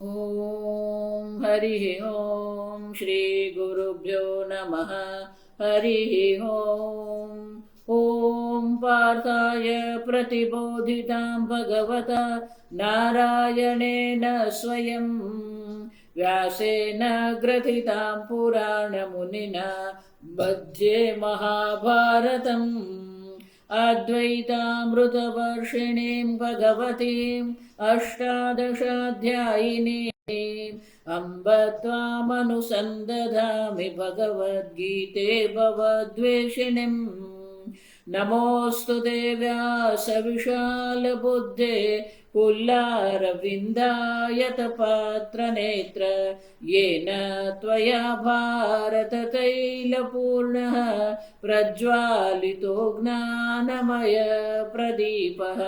ॐ हरिः ॐ श्रीगुरुभ्यो नमः। हरिः ॐ। ॐ पार्थाय प्रतिबोधितां भगवता नारायणेन स्वयं व्यासेन ग्रथितां पुराणमुनिना मध्ये महाभारतम् अद्वैतामृतवर्षिणीं भगवतीम् अष्टादशाध्यायिनीम् अम्ब त्वामनुसन्दधामि भगवद्गीते भवद्वेषिणीम्। नमोऽस्तु देव्यासविशालबुद्धे पुल्लारविन्दायतपात्रनेत्र येन त्वया भारततैलपूर्णः प्रज्वालितो ज्ञानमय प्रदीपः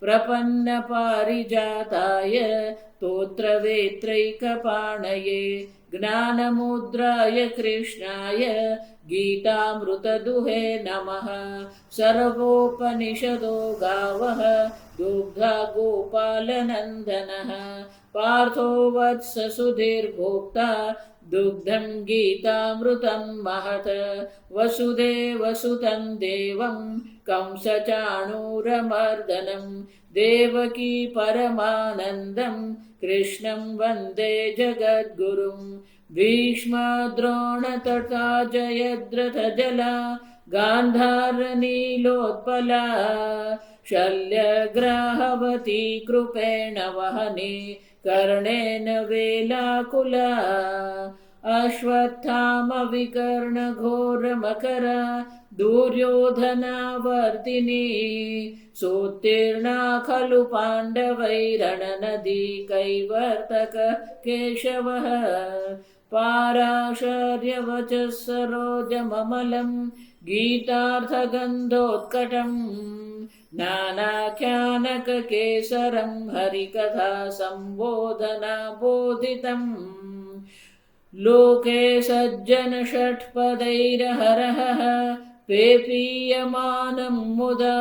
प्रपन्नपारिजाताय स्तोत्रवेत्रैकपाणये ज्ञानमुद्राय कृष्णाय गीतामृतदुहे नमः। सर्वोपनिषदो गावः दुग्धा गोपालनन्दनः पार्थो वत्स सुधीर्भोक्ता दुग्धं गीतामृतं महत्। वसुदेवसुतं देवं कंसचाणूरमर्दनं देवकी परमानन्दं कृष्णं वन्दे जगद्गुरुं। भीष्मद्रोणतथा जयद्रथजला गान्धारनीलोत्पला शल्यग्राहवती कृपेण वहने कर्णेन वेलाकुला अश्वत्थामविकर्णघोरमकरा दुर्योधनावर्तिनी सोत्तीर्णा खलु पाण्डवैरणनदी कैवर्तक केशवः पाराशर्यवचः सरोजममलं गीतार्थगन्धोत्कटम् नानाख्यानककेसरं हरिकथा सम्बोधना बोधितम्। लोके सज्जन षट्पदैरहरः पेपीयमानं मुदा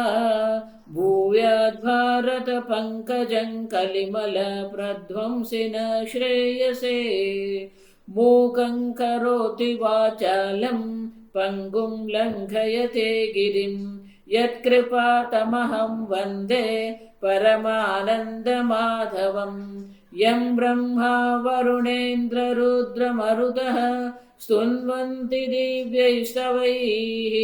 भूयाद्भारत पंकजं कलिमल प्रध्वंसिन श्रेयसे। मूकं करोति वाचालं पङ्गुं लङ्घयते गिरिं यत्कृपातमहं वन्दे परमानन्दमाधवम्। यं ब्रह्मा वरुणेन्द्ररुद्रमरुतः स्तुन्वन्ति दिव्यैस्तवैः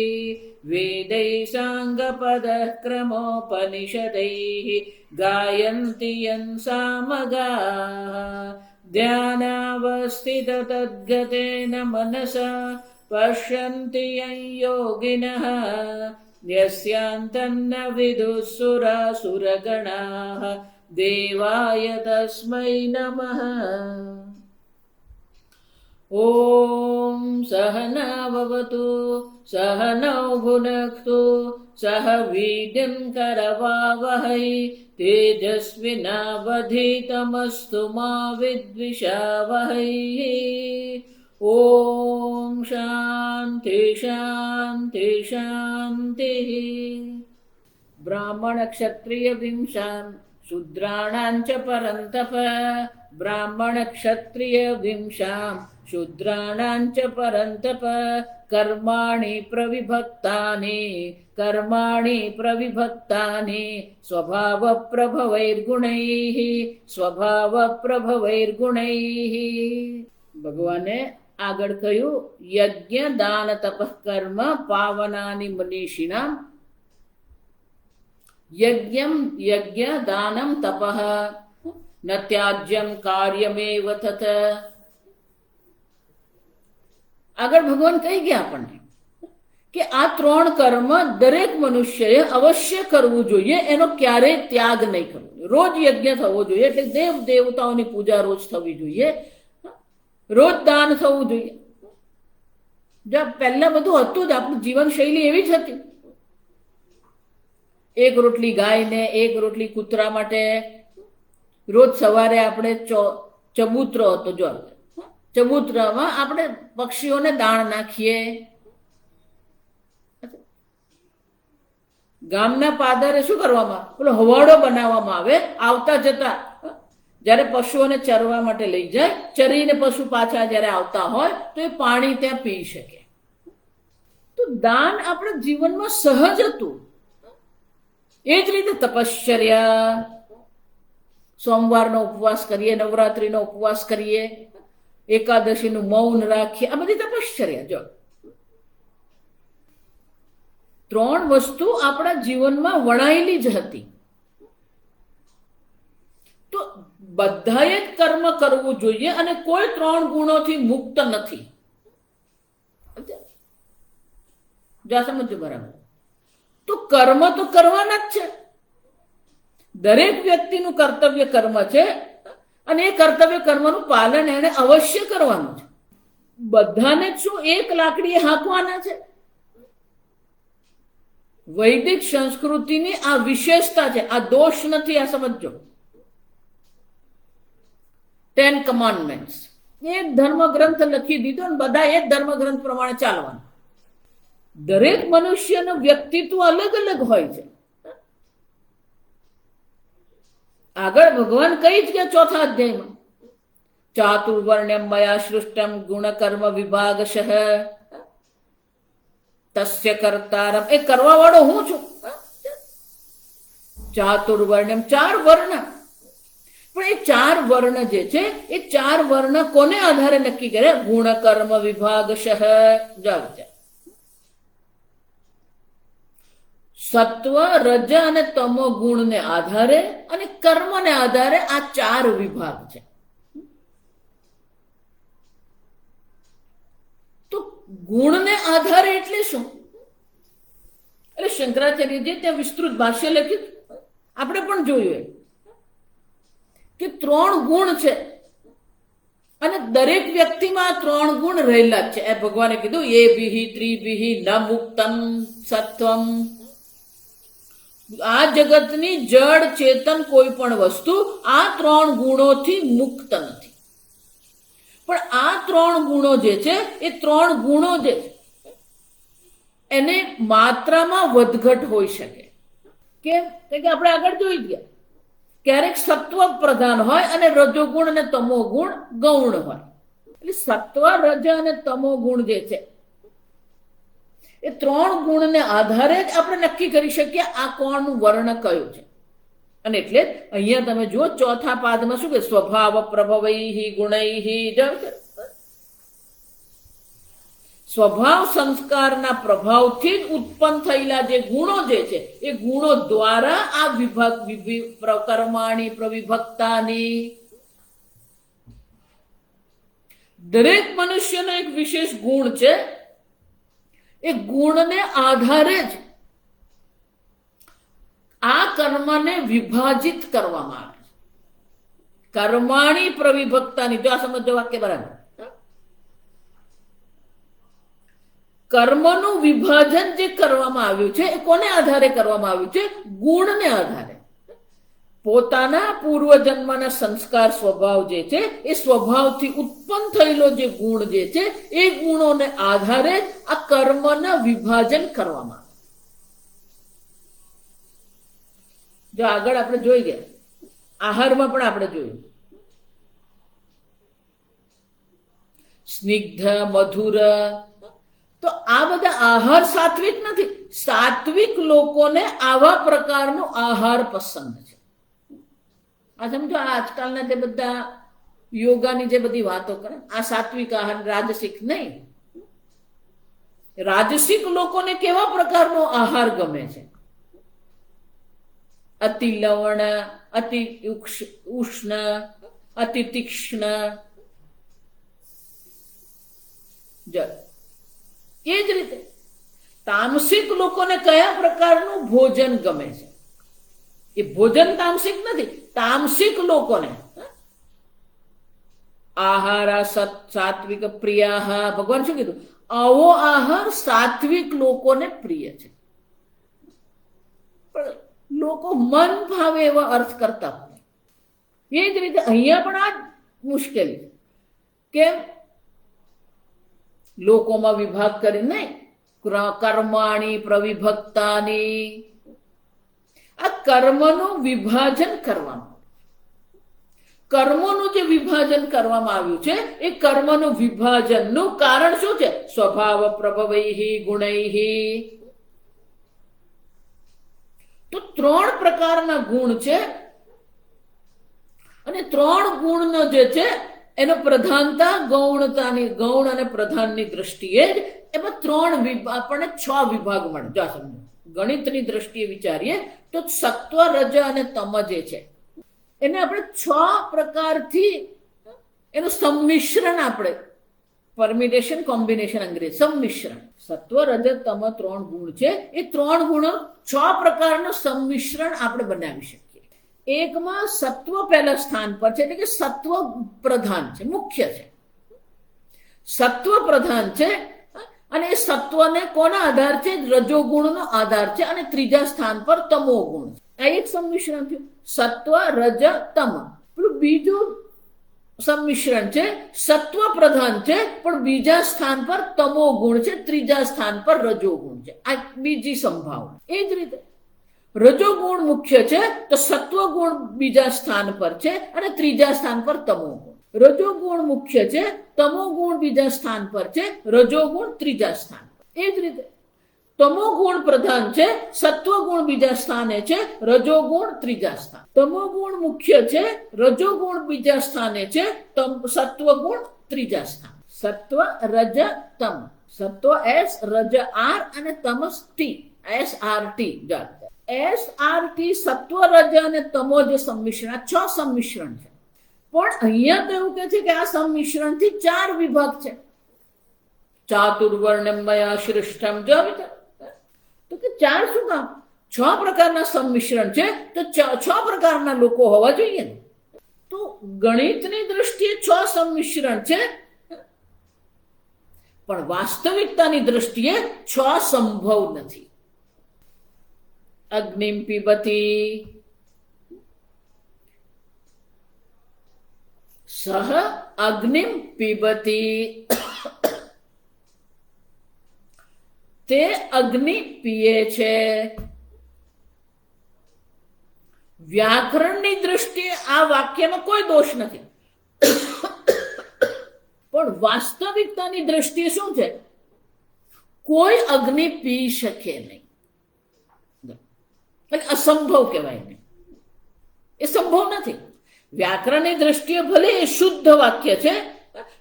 वेदैः साङ्गपदः क्रमोपनिषदैः गायन्ति यं सामगाः। ध्यानावस्थिततद्गतेन मनसा पश्यन्ति यं योगिनः यस्यान्तन्न विदुः सुरासुरगणाः देवाय तस्मै नमः। ॐ सहना भवतु सहनौ भुनक्तु सह वीर्यं करवावहै तेजस्विनावधीतमस्तु मा विद्विषावहै। ॐ शान्ति शान्ति शान्तिः। ब्राह्मण क्षत्रिय विंशां शूद्राणां च परन्तप ब्राह्मण क्षत्रिय विंशां शूद्राणां च परन्तप कर्माणि प्रविभक्तानि स्वभावप्रभवैर्गुणैः। ભગવાને આગળ કહ્યું યજ્ઞ દાન તપઃ કર્મ પાવનાની મનીષિણામ। यज्ञ दानम तपः न त्याज्यम कार्यमेव तत। આગળ ભગવાન કહી ગયા આપણને કે આ ત્રણ કર્મ દરેક મનુષ્યએ અવશ્ય કરવું જોઈએ, એનો ક્યારેય ત્યાગ નહીં કરવો જોઈએ। રોજ યજ્ઞ થવો જોઈએ, એટલે દેવ દેવતાઓની પૂજા રોજ થવી જોઈએ, રોજ દાન થવું જોઈએ। જો પહેલા બધું હતું જ, આપણું જીવનશૈલી એવી જ હતી। એક રોટલી ગાયને એક રોટલી કૂતરા માટે રોજ સવારે આપણે ચબૂતરો હતો, જો ચબૂતરામાં આપણે પક્ષીઓને દાણ નાખીએ। ગામના પાદરે શું કરવામાં આવે, પેલો હવાડો બનાવવામાં આવે, આવતા જતા જ્યારે પશુઓને ચરવા માટે લઈ જાય, ચરીને પશુ પાછા જ્યારે આવતા હોય તો એ પાણી ત્યાં પી શકે. તો દાન આપણા જીવનમાં સહજ હતું. એ જ રીતે તપશ્ચર્યા, સોમવારનો ઉપવાસ કરીએ, નવરાત્રીનો ઉપવાસ કરીએ, એકાદશીનું મૌન રાખીએ, આ બધી તપશ્ચર્યા. જો 3 વસ્તુ આપણા જીવનમાં વણાયેલી જ હતી. તો બધાએ જ કર્મ કરવું જોઈએ અને કોઈ 3 ગુણોથી મુક્ત નથી. જા સમજો બરાબર. તો કર્મ તો કરવાના જ છે. દરેક વ્યક્તિનું કર્તવ્ય કર્મ છે અને એ કર્તવ્ય કર્મનું પાલન એને અવશ્ય કરવાનું છે. બધાને શું એક લાકડીએ હાંકવાના છે? વૈદિક સંસ્કૃતિની આ વિશેષતા છે, આ દોષ નથી. આ સમજો. 10 કમાન્ડમેન્ટ્સ એક ધર્મગ્રંથ લખી દીધો અને બધા એ ધર્મગ્રંથ પ્રમાણે ચાલવાનું. દરેક મનુષ્યનું વ્યક્તિત્વ અલગ અલગ હોય છે. આગળ ભગવાન કઈ જ ગયા 4થા અધ્યાયમાં, ચાતુર્વર્ણ્યમ મયા સૃષ્ટમ ગુણ કર્મ વિભાગશઃ તસ્ય કર્તારમ. એ કરવા વાળો હું છું. ચાતુર્વર્ણ્યમ, 4 વર્ણ. પણ એ 4 વર્ણ જે છે એ 4 વર્ણ કોને આધારે નક્કી કરે? ગુણ કર્મ વિભાગશઃ. જાવ સત્વ, રજ અને તમો ગુણને આધારે અને કર્મને આધારે આ 4 વિભાગ છે. તો ગુણને આધારે એટલે શું? એટલે શંકરાચાર્યજી ત્યાં વિસ્તૃત ભાષ્ય લખ્યું, આપણે પણ જોયું કે 3 ગુણ છે અને દરેક વ્યક્તિમાં આ 3 ગુણ રહેલા જ છે. એ ભગવાને કીધું એ ભીહી ત્રિભીહી ન મુક્તમ સત્વમ. આ જગતની જડ ચેતન કોઈ પણ વસ્તુ આ 3 ગુણોથી મુક્ત નથી. પણ આ 3 ગુણો જે છે એ 3 ગુણો જે છે એને માત્રામાં વધઘટ હોઈ શકે. કેમ? કે આપણે આગળ જોઈ ગયા, ક્યારેક સત્વ પ્રધાન હોય અને રજોગુણ અને તમો ગુણ ગૌણ હોય. એટલે સત્વ, રજ અને તમો ગુણ જે છે એ 3 ગુણને આધારે જ આપણે નક્કી કરી શકીએ આ કોણનું વર્ણ કયું છે. અને એટલે અહીંયા તમે જુઓ 4થા પાદમાં શું કે સ્વભાવ પ્રભવૈ ગુણૈ. સ્વભાવ સંસ્કારના પ્રભાવથી જ ઉત્પન્ન થયેલા જે ગુણો જે છે એ ગુણો દ્વારા આ વિભાગ કર્માણી પ્રવિભક્તાની. દરેક મનુષ્યનો એક વિશેષ ગુણ છે. એ ગુણને આધારે જ આ કર્મને વિભાજિત કરવામાં આવે છે. કર્માણી પ્રવિભક્તાની. જો આ સમજો વાક્ય બરાબર. કર્મનું વિભાજન જે કરવામાં આવ્યું છે એ કોને આધારે કરવામાં આવ્યું છે? ગુણને આધારે. પોતાના પૂર્વજન્મના સંસ્કાર સ્વભાવ જે છે એ સ્વભાવથી ઉત્પન્ન થયેલો જે ગુણ જે છે એ ગુણોને આધારે આ કર્મના વિભાજન કરવામાં આવે. જો આગળ આપણે જોઈ ગયા, આહારમાં પણ આપણે જોયું સ્નિગ્ધ, મધુર. તો આ બધા આહાર સાત્વિક નથી. સાત્વિક લોકોને આવા પ્રકારનો આહાર પસંદ છે. આ સમજો, આજકાલના જે બધા યોગાની જે બધી વાતો કરે, આ સાત્વિક આહાર, રાજસિક નહીં. રાજસિક લોકોને કેવા પ્રકારનો આહાર ગમે છે? અતિ લવણ, અતિ ઉષ્ણ, અતિ તીક્ષ્ણ. એ જ રીતે તામસિક લોકોને કયા પ્રકારનું ભોજન ગમે છે? એ ભોજન તામસિક નથી. તામસિક લોકોને આહાર સાત્વિક પ્રિયા. ભગવાન શું કીધું? આવો આહાર સાત્વિક લોકોને પ્રિય છે. પણ લોકો મન ભાવે એવા અર્થ કરતા હોય. એ જ રીતે અહીંયા પણ આ મુશ્કેલી. કેમ? લોકોમાં વિભાગ કરી નહીં, કર્માણી પ્રવિભક્તાની. આ કર્મનું વિભાજન કરવાનું. કર્મોનું જે વિભાજન કરવામાં આવ્યું છે એ કર્મનું વિભાજનનું કારણ શું છે? સ્વભાવ પ્રભવૈ ગુણૈ. તો 3 પ્રકારના ગુણ છે અને 3 ગુણનો જે છે એનો પ્રધાનતા ગૌણતાની, ગૌણ અને પ્રધાનની દ્રષ્ટિએ જ એમાં 3 આપણને 6 વિભાગ મળે. જો સમજો, ગણિતની દ્રષ્ટિએ વિચારીએ તો સત્વ, રજ અને તમ જે છે એને આપણે 6 પ્રકારથી એનું સંમિશ્રણ, આપણે પરમિટેશન, કોમ્બિનેશન અંગ્રેજી સંમિશ્રણ, સત્વ, રજ, તમ 3 ગુણ છે. એ 3 ગુણો 6 પ્રકારનું સંમિશ્રણ આપણે બનાવી શકીએ. એકમાં સત્વ પહેલા સ્થાન પર છે, એટલે કે સત્વ પ્રધાન છે, મુખ્ય છે, સત્વ પ્રધાન છે. અને એ સત્વને કોના આધાર છે? રજોગુણનો આધાર છે. અને ત્રીજા સ્થાન પર તમો ગુણ છે. આ એક સંમિશ્રણ થયું, સત્વ, રજ, તમ. પેલું બીજું સંમિશ્રણ છે, સત્વ પ્રધાન છે પણ બીજા સ્થાન પર તમો ગુણ છે, ત્રીજા સ્થાન પર રજોગુણ છે. આ બીજી સંભાવના. એ જ રીતે રજોગુણ મુખ્ય છે તો સત્વગુણ બીજા સ્થાન પર છે અને ત્રીજા સ્થાન પર તમો ગુણ. રજોગુણ મુખ્ય છે, તમો ગુણ બીજા સ્થાન પર છે, રજોગુણ ત્રીજા સ્થાન પર. એ જ રીતે તમો ગુણ પ્રધાન છે, સત્વગુણ બીજા સ્થાને છે, રજોગુણ ત્રીજા સ્થાન. તમો ગુણ મુખ્ય છે, રજોગુણ બીજા સ્થાને છે, સત્વગુણ ત્રીજા સ્થાન. સત્વ, રજ, તમ. સત્વ S, રજ R અને તમસ T, SRT. SRT સત્વ, રજ અને તમો જે સંમિશ્રણ, 6 સંમિશ્રણ છે. પણ અહીંયા તો એવું કે છે કે આ સંમિશ્રણથી 4 વિભાગ છે. ચાતુર્વર્ણમયા સૃષ્ટમ. જો તો કે 4 શું કામ? 6 પ્રકારના સંમિશ્રણ છે તો 6 પ્રકારના લોકો હોવા જોઈએ ને. તો ગણિતની દ્રષ્ટિએ 6 સંમિશ્રણ છે પણ વાસ્તવિકતાની દ્રષ્ટિએ 6 સંભવ નથી. અગ્નિમ પીબતી સહ અગ્નિમ પીબતી. તે અગ્નિ પીએ છે. વ્યાકરણની દ્રષ્ટિએ આ વાક્યનો કોઈ દોષ નથી, પણ વાસ્તવિકતાની દ્રષ્ટિએ શું છે? કોઈ અગ્નિ પી શકે નહીં. એટલે અસંભવ કહેવાય નહીં, એ સંભવ નથી. વ્યાકરણની દ્રષ્ટિએ ભલે એ શુદ્ધ વાક્ય છે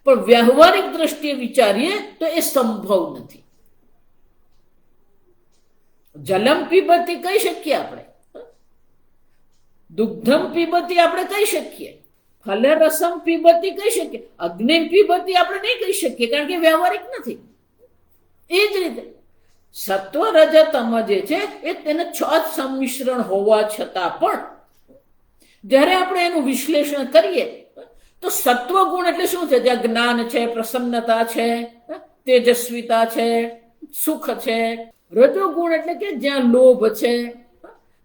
પણ વ્યવહારિક દ્રષ્ટિએ વિચારીએ તો એ સંભવ નથી. જલમ પીબતી કહી શકીએ આપણે, દુગ્ધમ પીબતી આપણે કહી શકીએ, ફલે રસમ પીબતી કહી શકીએ, અગ્નિ પીબતી આપણે નહીં કહી શકીએ કારણ કે વ્યવહારિક નથી. એ જ રીતે સત્વ, રજ, તમ જે છે એ તેને 6 સંમિશ્રણ હોવા છતાં પણ જ્યારે આપણે એનું વિશ્લેષણ કરીએ તો સત્વગુણ એટલે શું છે? જ્યાં જ્ઞાન છે, પ્રસન્નતા છે, તેજસ્વીતા છે, સુખ છે. રજોગુણ એટલે કે જ્યાં લોભ છે,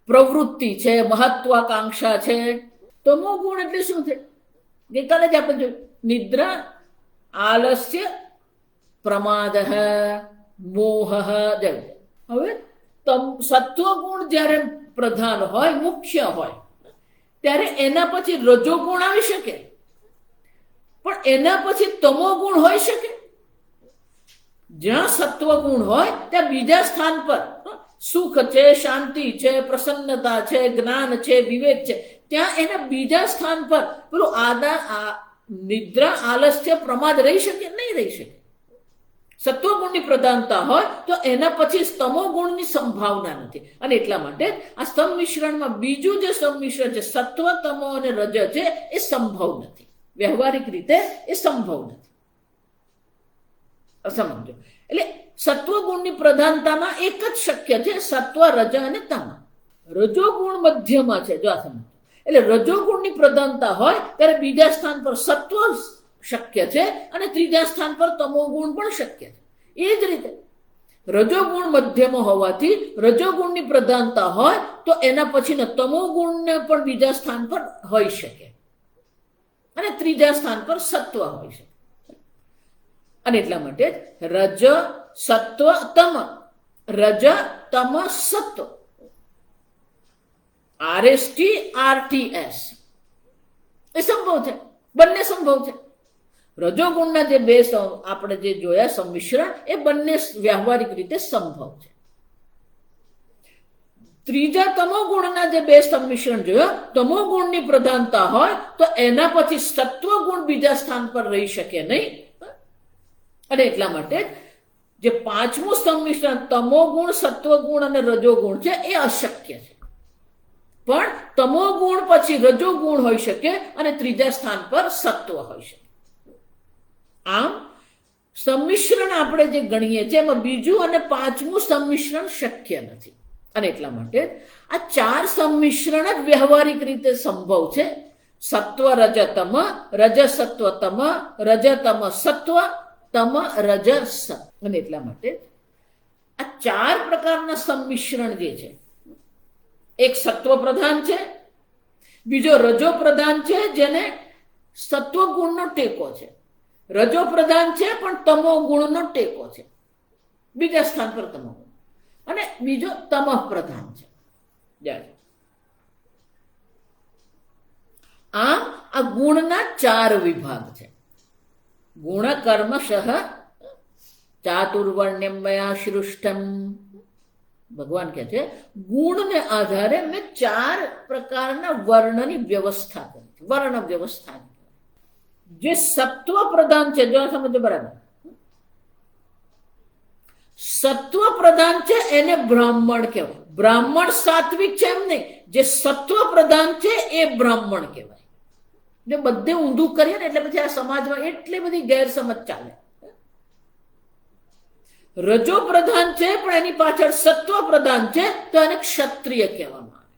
પ્રવૃત્તિ છે, મહત્વાકાંક્ષા છે. તમો ગુણ એટલે શું છે? ગઈકાલે જ આપણે જોયું, નિદ્રા, આલસ્ય, પ્રમાદ, મોહ. હવે સત્વગુણ જ્યારે પ્રધાન હોય, મુખ્ય હોય, ત્યારે એના પછી રજોગુણ આવી શકે પણ એના પછી તમો ગુણ હોઈ શકે. જ્યાં સત્વગુણ હોય ત્યાં બીજા સ્થાન પર સુખ છે, શાંતિ છે, પ્રસન્નતા છે, જ્ઞાન છે, વિવેક છે, ત્યાં એના બીજા સ્થાન પર પેલું નિદ્રા, આલસ્ય, પ્રમાદ રહી શકે? નહીં રહી શકે. સત્વગુણની પ્રધાનતા હોય તો એના પછી તમો ગુણની સંભાવના નથી. અને એટલા માટે આ સંમિશ્રણમાં બીજું જે સંમિશ્રણ છે, સત્વ, તમો અને રજ છે, એ સંભવ નથી. વ્યવહારિક રીતે એ સંભવ નથી. સમજો, એટલે સત્વગુણની પ્રધાનતામાં એક જ શક્ય છે, સત્વ, રજ અને તમ. રજોગુણ મધ્યમાં છે. જો સમજો, એટલે રજોગુણની પ્રધાનતા હોય ત્યારે બીજા સ્થાન પર સત્વ શક્ય છે અને ત્રીજા સ્થાન પર તમો ગુણ પણ શક્ય છે. એ જ રીતે રજોગુણ મધ્યમાં હોવાથી રજોગુણની પ્રધાનતા હોય તો એના પછીના તમો ગુણને પણ બીજા સ્થાન પર હોઈ શકે અને ત્રીજા સ્થાન પર સત્વ હોઈ શકે. અને એટલા માટે રજ, સત્વ, તમ, રજ, તમ, સત્વ, RST, RTS. એ સંભવ છે, બંને સંભવ છે. રજોગુણના જે બે આપણે જે જોયા સંમિશ્રણ, એ બંને વ્યવહારિક રીતે સંભવ છે. ત્રીજા તમોગુણના જે બે સંમિશ્રણ જોયા, તમોગુણની પ્રધાનતા હોય તો એના પછી સત્વગુણ બીજા સ્થાન પર રહી શકે નહીં, અને એટલા માટે જે પાંચમું સંમિશ્રણ તમોગુણ, સત્વગુણ અને રજોગુણ છે એ અશક્ય છે. પણ તમોગુણ પછી રજોગુણ હોઈ શકે અને ત્રીજા સ્થાન પર સત્વ હોઈ શકે. આમ સંમિશ્રણ આપણે જે ગણીએ છીએ એમાં બીજું અને પાંચમું સંમિશ્રણ શક્ય નથી, અને એટલા માટે આ ચાર સંમિશ્રણ જ વ્યવહારિક રીતે સંભવ છે. સત્વ રજતમ, રજસત્વ તમ, રજતમ સત્વ, તમ રજસ. અને એટલા માટે આ ચાર પ્રકારના સંમિશ્રણ જે છે, એક સત્વ પ્રધાન છે, બીજો રજો પ્રધાન છે જેને સત્વ ગુણનો ટેકો છે, રજો પ્રધાન છે પણ તમો ગુણનો ટેકો છે, બીજા સ્થાન પર તમો ગુણ, અને બીજો તમઃ પ્રધાન છે. આમ આ ગુણના ચાર વિભાગ છે. ગુણ કર્મશઃ ચાતુર્વર્ણ્યમ મયા સૃષ્ટમ. ભગવાન કહે છે ગુણને આધારે મેં ચાર પ્રકારના વર્ણની વ્યવસ્થા કરી છે. વર્ણ વ્યવસ્થા જે સત્વ પ્રધાન છે, જો સમજો બરાબર, સત્વ પ્રધાન છે એને બ્રાહ્મણ કહેવાય. બ્રાહ્મણ સાત્વિક છે એમ નહીં, જે સત્વ પ્રધાન છે એ બ્રાહ્મણ કહેવાય. જો બધે ઊંધું કરીએ ને એટલે પછી આ સમાજમાં એટલી બધી ગેરસમજ ચાલે. રજો પ્રધાન છે પણ એની પાછળ સત્વ પ્રધાન છે તો એને ક્ષત્રિય કહેવામાં આવે.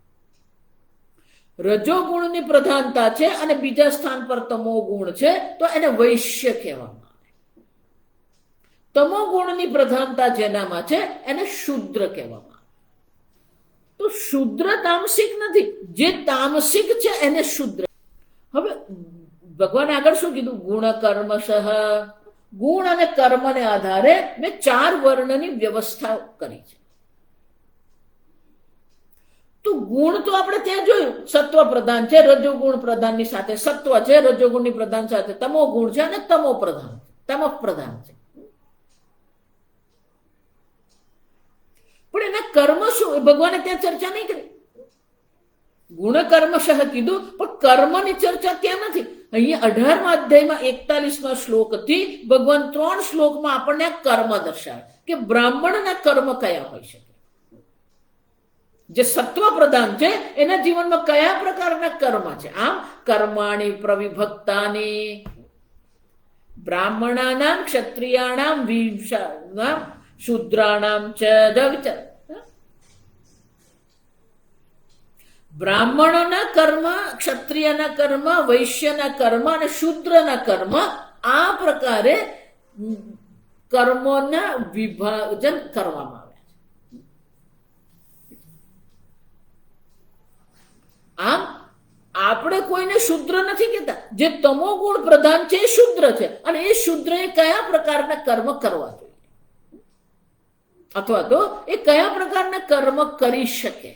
રજો ગુણની પ્રધાનતા છે અને બીજા સ્થાન પર તમો ગુણ છે તો એને વૈશ્ય કહેવામાં આવે. તમો ગુણની પ્રધાનતા જેનામાં છે એને શૂદ્ર કહેવામાં આવે. તો શૂદ્ર તામસિક નથી, જે તામસિક છે એને શૂદ્ર. હવે ભગવાને આગળ શું કીધું? ગુણ કર્મશઃ. ગુણ અને કર્મને આધારે મેં ચાર વર્ણની વ્યવસ્થા કરી છે. તો ગુણ તો આપણે ત્યાં જોયું, સત્વ પ્રધાન છે, રજોગુણ પ્રધાનની સાથે સત્વ છે, રજોગુણની પ્રધાન સાથે તમો ગુણ છે, અને તમો પ્રધાન, તમઃ પ્રધાન છે. પણ એના કર્મ શું, ભગવાને ત્યાં ચર્ચા નહીં કરી. ગુણ કર્મશઃ કીધું પણ કર્મની ચર્ચા ક્યાં નથી. અહીંયા 18મા અધ્યાયમાં 41મા શ્લોકથી ભગવાન 3 શ્લોકમાં આપણને કર્મ દર્શાવે કે બ્રાહ્મણના કર્મ કયા હોઈ શકે. જે સત્વ પ્રધાન છે એના જીવનમાં કયા પ્રકારના કર્મ છે. આમ કર્માણી પ્રવિભક્તાની બ્રાહ્મણાનામ ક્ષત્રિયાણામ વિષાણામ શૂદ્રાણામ ચ દવિચર. બ્રાહ્મણોના કર્મ, ક્ષત્રિયના કર્મ, વૈશ્યના કર્મ અને શૂદ્રના કર્મ, આ પ્રકારે કર્મોના વિભાજન કરવામાં આવે છે. આમ આપણે કોઈને શૂદ્ર નથી કહેતા. જે તમો ગુણ પ્રધાન છે એ શૂદ્ર છે, અને એ શૂદ્રએ કયા પ્રકારના કર્મ કરવા જોઈએ, અથવા તો એ કયા પ્રકારના કર્મ કરી શકે.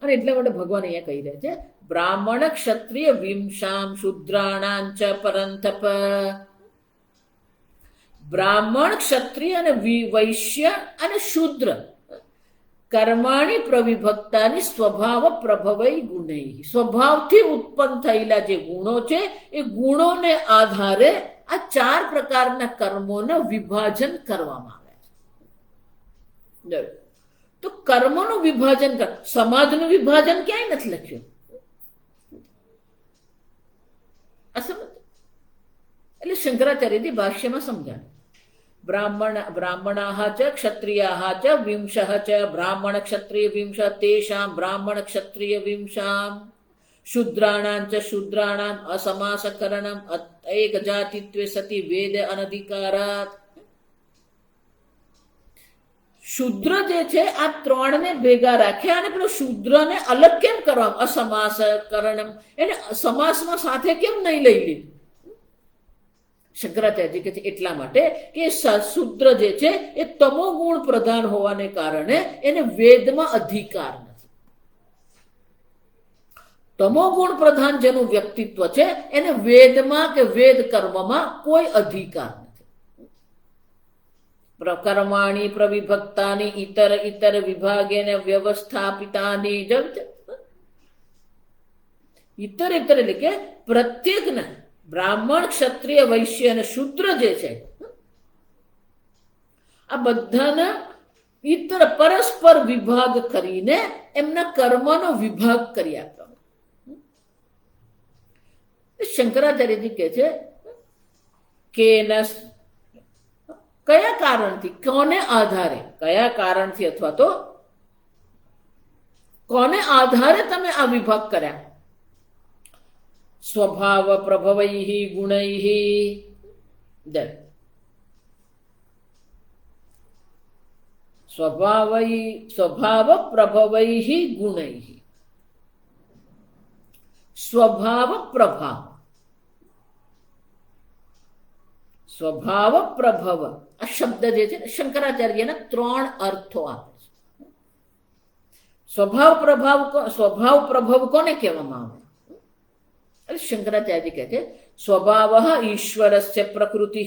અને એટલા માટે ભગવાન અહીંયા કહી રહ્યા છે બ્રાહ્મણ ક્ષત્રિય વિંશામ શૂદ્રાણામ ચ પરંતપ. બ્રાહ્મણ, ક્ષત્રિય અને વૈશ્ય અને શૂદ્ર કર્માણી પ્રવિભક્તાની સ્વભાવ પ્રભવૈ ગુણૈ. સ્વભાવથી ઉત્પન્ન થયેલા જે ગુણો છે એ ગુણોને આધારે આ ચાર પ્રકારના કર્મોનું વિભાજન કરવામાં આવે છે. તો કર્મનું વિભાજન કર, સમાજનું વિભાજન ક્યાંય નથી લખ્યું. એટલે શંકરાચાર્યજી ભાષ્યમાં સમજાવે બ્રાહ્મણાહ ચ ક્ષત્રિયાહ ચ વિંશઃ ચ બ્રાહ્મણ ક્ષત્રિય વિંશ તેષાં બ્રાહ્મણ ક્ષત્રિય વિંશામ શૂદ્રાણામ ચ શૂદ્રાણામ અસમાસકરણમ એક જાતિત્વે સતી વેદ અનધિકારાત. શૂદ્ર જે છે આ ત્રણને ભેગા રાખ્યા, અને પેલો શૂદ્રને અલગ કેમ કરવા? અસમાસકરણમ, એને સમાસમાં સાથે કેમ નહીં લઈ લીધું? શંકરાચાર્યજી કહે છે એટલા માટે કે શૂદ્ર જે છે એ તમો ગુણ પ્રધાન હોવાને કારણે એને વેદમાં અધિકાર નથી. તમોગુણ પ્રધાન જેનું વ્યક્તિત્વ છે એને વેદમાં કે વેદ કર્મમાં કોઈ અધિકાર નથી. પ્રકર્માણી પ્રવિભક્તાની ઇતર ઇતર વિભાગેને વ્યવસ્થાપિતાની જબ ઇતર ઇતર એટલે કે પ્રત્યેકને બ્રાહ્મણ ક્ષત્રિય વૈશ્ય અને શૂદ્ર જે છે આ બધાના ઇતર પરસ્પર વિભાગ કરીને એમના કર્મનો વિભાગ કરી આપ્યો. શંકરાચાર્યજી કહે છે કે કયા કારણથી, કોને આધારે, કયા કારણથી અથવા તો કોને આધારે તમે આ વિભાગ કર્યા? સ્વભાવ પ્રભવૈ ગુણૈ સ્વભાવ પ્રભવૈ ગુણૈ સ્વભાવ પ્રભાવ સ્વભાવ પ્રભવ આ શબ્દ જે છે શંકરાચાર્યના 3 અર્થો આપે છે. સ્વભાવ પ્રભવ કોને કહેવામાં આવે? શંકરાચાર્ય કહે છે સ્વભાવ ઈશ્વરસ્ય પ્રકૃતિ.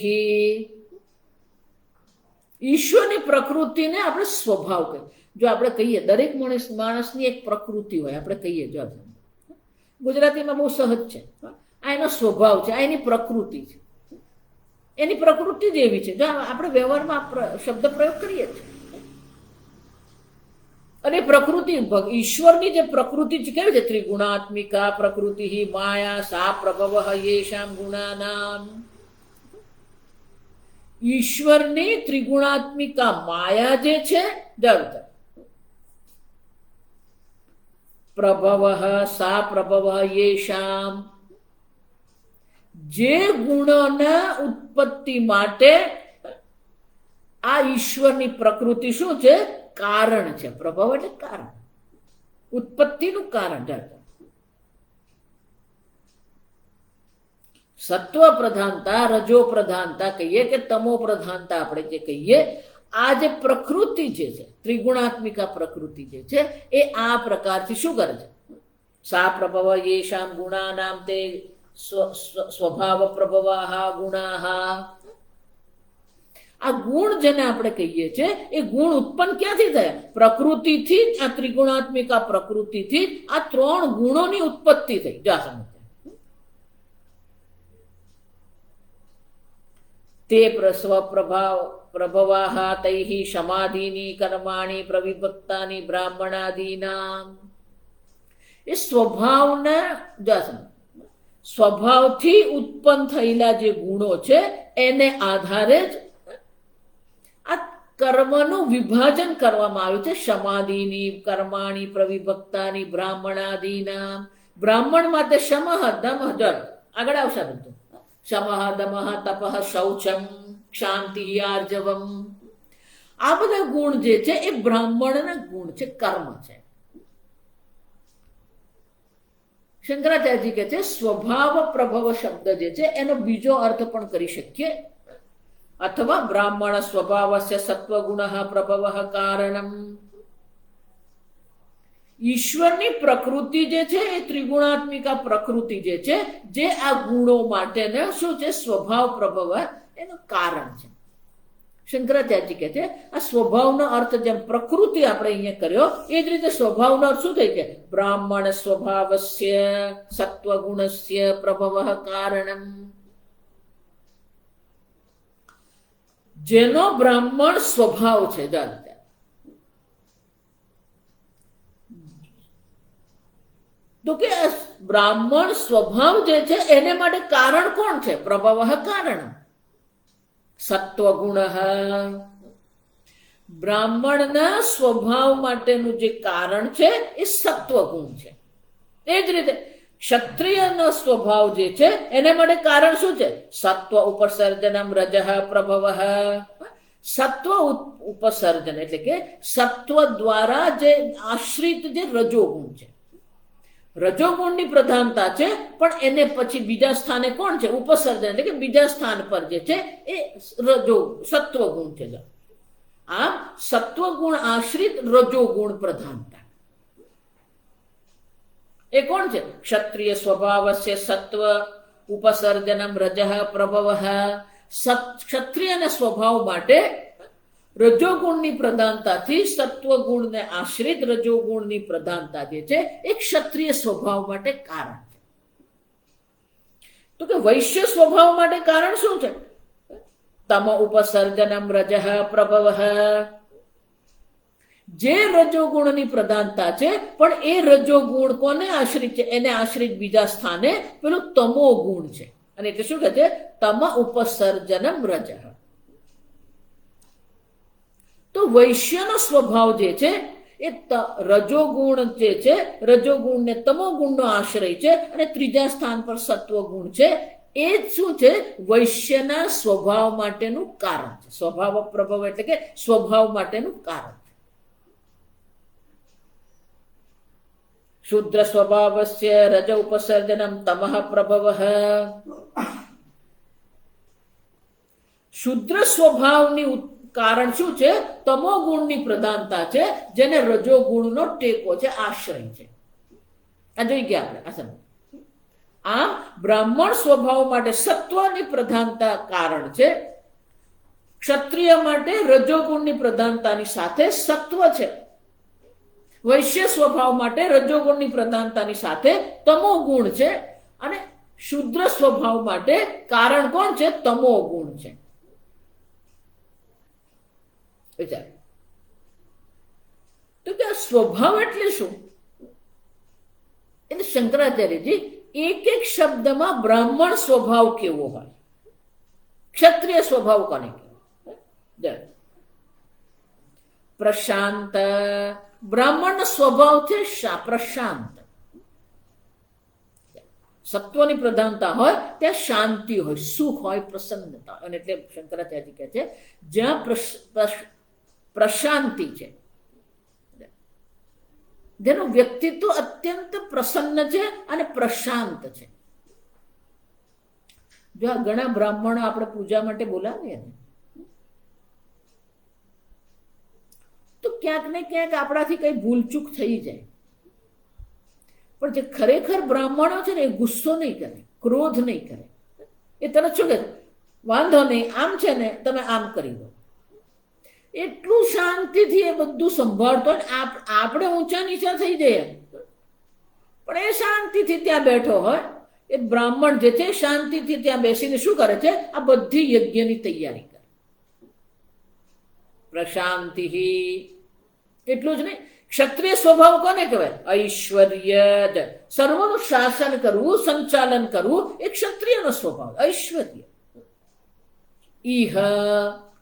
ઈશ્વરની પ્રકૃતિને આપણે સ્વભાવ કહીએ. જો આપણે કહીએ દરેક માણસની એક પ્રકૃતિ હોય, આપણે કહીએ જો ગુજરાતીમાં બહુ સહજ છે, આ એનો સ્વભાવ છે, આ એની પ્રકૃતિ છે, એની પ્રકૃતિ જ એવી છે. જો આપણે વ્યવહારમાં શબ્દ પ્રયોગ કરીએ છીએ અને પ્રકૃતિ ઈશ્વરની જે પ્રકૃતિ છે કેવી છે? ત્રિગુણાત્મિકા પ્રકૃતિ માયા સા પ્રભવ યેષામ ગુણાનામ. ઈશ્વરની ત્રિગુણાત્મિકા માયા જે છે પ્રભવ સા પ્રભવ યેષામ, જે ગુણોના ઉત્પત્તિ માટે આ ઈશ્વરની પ્રકૃતિ શું છે? કારણ છે. પ્રભાવ એટલે કારણ, ઉત્પત્તિનું કારણ. સત્વ પ્રધાનતા, રજો પ્રધાનતા કહીએ કે તમો પ્રધાનતા આપણે જે કહીએ, આ જે પ્રકૃતિ જે છે ત્રિગુણાત્મિકા પ્રકૃતિ જે છે એ આ પ્રકારથી શું કરે છે? સા પ્રભવ યેષામ ગુણાનામ તે સ્વભાવ પ્રભવાહ ગુણાહ. આ ગુણ જેને આપણે કહીએ છીએ એ ગુણ ઉત્પન્ન ક્યાંથી થયા? પ્રકૃતિથી જ. આ ત્રિગુણાત્મિકા પ્રકૃતિથી જ આ 3 ગુણોની ઉત્પત્તિ થઈ. જા સમજ તે પ્રભવાહ તૈઃ સમાધિની કર્માણી પ્રવિભક્તાની બ્રાહ્મણાદીનામ. એ સ્વભાવથી ઉત્પન્ન થયેલા જે ગુણો છે એને આધારે જ આ કર્મનું વિભાજન કરવામાં આવ્યું છે. સમાધિની કર્માણી પ્રવિભક્તાની બ્રાહ્મણાદીનામ. બ્રાહ્મણ માટે શમઃ દમઃ જળ આગળ આવશે બધું. શમઃ દમઃ તપઃ શૌચમ ક્ષાંતિ આર્જવમ. આ બધા ગુણ જે છે એ બ્રાહ્મણના ગુણ છે, કર્મ છે. શંકરાચાર્યજી કહે છે સ્વભાવ પ્રભવ શબ્દ જે છે એનો બીજો અર્થ પણ કરી શકીએ. અથવા બ્રાહ્મણ સ્વભાવસ્ય સત્વગુણ પ્રભવ કારણમ. ઈશ્વરની પ્રકૃતિ જે છે એ ત્રિગુણાત્મિકા પ્રકૃતિ જે છે, જે આ ગુણો માટેને શું છે? સ્વભાવ પ્રભવ એનું કારણ છે. શંકરાચાર્યજી કહે છે આ સ્વભાવનો અર્થ જેમ પ્રકૃતિ આપણે અહીંયા કર્યો એ જ રીતે સ્વભાવનો અર્થ શું થઈ ગયા? બ્રાહ્મણ સ્વભાવસ્ય સત્વગુણસ્ય પ્રભવ કારણમ. જેનો બ્રાહ્મણ સ્વભાવ છે. તો કે બ્રાહ્મણ સ્વભાવ જે છે એને માટે કારણ કોણ છે? પ્રભવ કારણ. સત્વગુણ. બ્રાહ્મણના સ્વભાવ માટેનું જે કારણ છે એ સત્વગુણ છે. એ જ રીતે ક્ષત્રિયનો સ્વભાવ જે છે એને માટે કારણ શું છે? સત્વ ઉપસર્જનમ રજઃ પ્રભવ. સત્વ ઉપસર્જન એટલે કે સત્વ દ્વારા જે આશ્રિત જે રજોગુણ છે, રજોગુણની પ્રધાનતા છે, પણ એને પછી બીજા સ્થાને કોણ છે? ઉપસર્જન એટલે કે બીજા સ્થાન પર જે છે એ સત્વગુણ છે. આમ સત્વગુણ આશ્રિત રજોગુણ પ્રધાનતા. એ કોણ છે? ક્ષત્રિય સ્વભાવસ્ય સત્વ ઉપસર્જનમ રજઃ પ્રભવઃ. ક્ષત્રિયના સ્વભાવ માટે રજોગુણની પ્રધાનતાથી સત્વગુણને આશ્રિત રજોગુણની પ્રધાનતા જે છે એ ક્ષત્રિય સ્વભાવ માટે કારણ છે. તો કે વૈશ્ય સ્વભાવ માટે કારણ શું છે? તમ ઉપસર્જનમ રજઃ પ્રભવઃ. જે રજોગુણની પ્રધાનતા છે, પણ એ રજોગુણ કોને આશ્રિત છે? એને આશ્રિત બીજા સ્થાને પેલું તમો ગુણ છે. અને એટલે શું કહે છે? તમ ઉપસર્જનમ રજઃ. તો વૈશ્યનો સ્વભાવ જે છે એ રજોગુણ જે છે, રજોગુણને તમોગુણનો આશ્રય છે, અને ત્રીજા સ્થાન પર સત્વગુણ છે. એ શું છે? વૈશ્યના સ્વભાવ માટેનું કારણ છે. સ્વભાવ પ્રભવ એટલે કે સ્વભાવ માટેનું કારણ. શુદ્ર સ્વભાવસ્ય રજ ઉપસર્જનમ તમઃ પ્રભવઃ. શુદ્ર સ્વભાવની કારણ શું છે? તમો ગુણની પ્રધાનતા છે, જેને રજોગુણનો ટેકો છે, આશ્રય છે. આ જોઈ ગયા આપણે. આમ બ્રાહ્મણ સ્વભાવ માટે સત્વની પ્રધાનતા કારણ છે. ક્ષત્રિય માટે રજોગુણની પ્રધાનતાની સાથે સત્વ છે. વૈશ્ય સ્વભાવ માટે રજોગુણની પ્રધાનતાની સાથે તમો ગુણ છે. અને શુદ્ર સ્વભાવ માટે કારણ કોણ છે? તમો ગુણ છે. તો કે સ્વભાવ એટલે શું? એટલે શંકરાચાર્યજી એક એક શબ્દમાં બ્રાહ્મણ સ્વભાવ કેવો હોય, ક્ષત્રિય સ્વભાવ કોને કહેવાય? પ્રશાંત. બ્રાહ્મણનો સ્વભાવ છે પ્રશાંત. સત્વની પ્રધાનતા હોય ત્યાં શાંતિ હોય, સુખ હોય, પ્રસન્નતા. અને એટલે શંકરાચાર્ય કહે છે જ્યાં પ્રશાંતિ છે, જેનું વ્યક્તિત્વ અત્યંત પ્રસન્ન છે અને પ્રશાંત છે. જો આ ઘણા બ્રાહ્મણો આપણે પૂજા માટે બોલાવીએ ને, તો ક્યાંક ને ક્યાંક આપણાથી કઈ ભૂલચૂક થઈ જાય. પણ જે ખરેખર બ્રાહ્મણો છે ને, એ ગુસ્સો નહીં કરે, ક્રોધ નહીં કરે. એ તરત શું કહે? વાંધો નહીં, આમ છે ને, તમે આમ કરી દો. એટલું શાંતિથી એ બધું સંભાળતો. આપણે ઊંચા નીચા થઈ જઈએ, પણ એ શાંતિથી ત્યાં બેઠો હોય. એ બ્રાહ્મણ જે છે શાંતિથી ત્યાં બેસીને શું કરે છે? આ બધી યજ્ઞની તૈયારી કરે. પ્રશાંતિ. એટલું જ નહીં, ક્ષત્રિય સ્વભાવ કોને કહેવાય? ઐશ્વર્ય. સર્વનું શાસન કરવું, સંચાલન કરવું એ ક્ષત્રિયનો સ્વભાવ, ઐશ્વર્ય. ઈહ.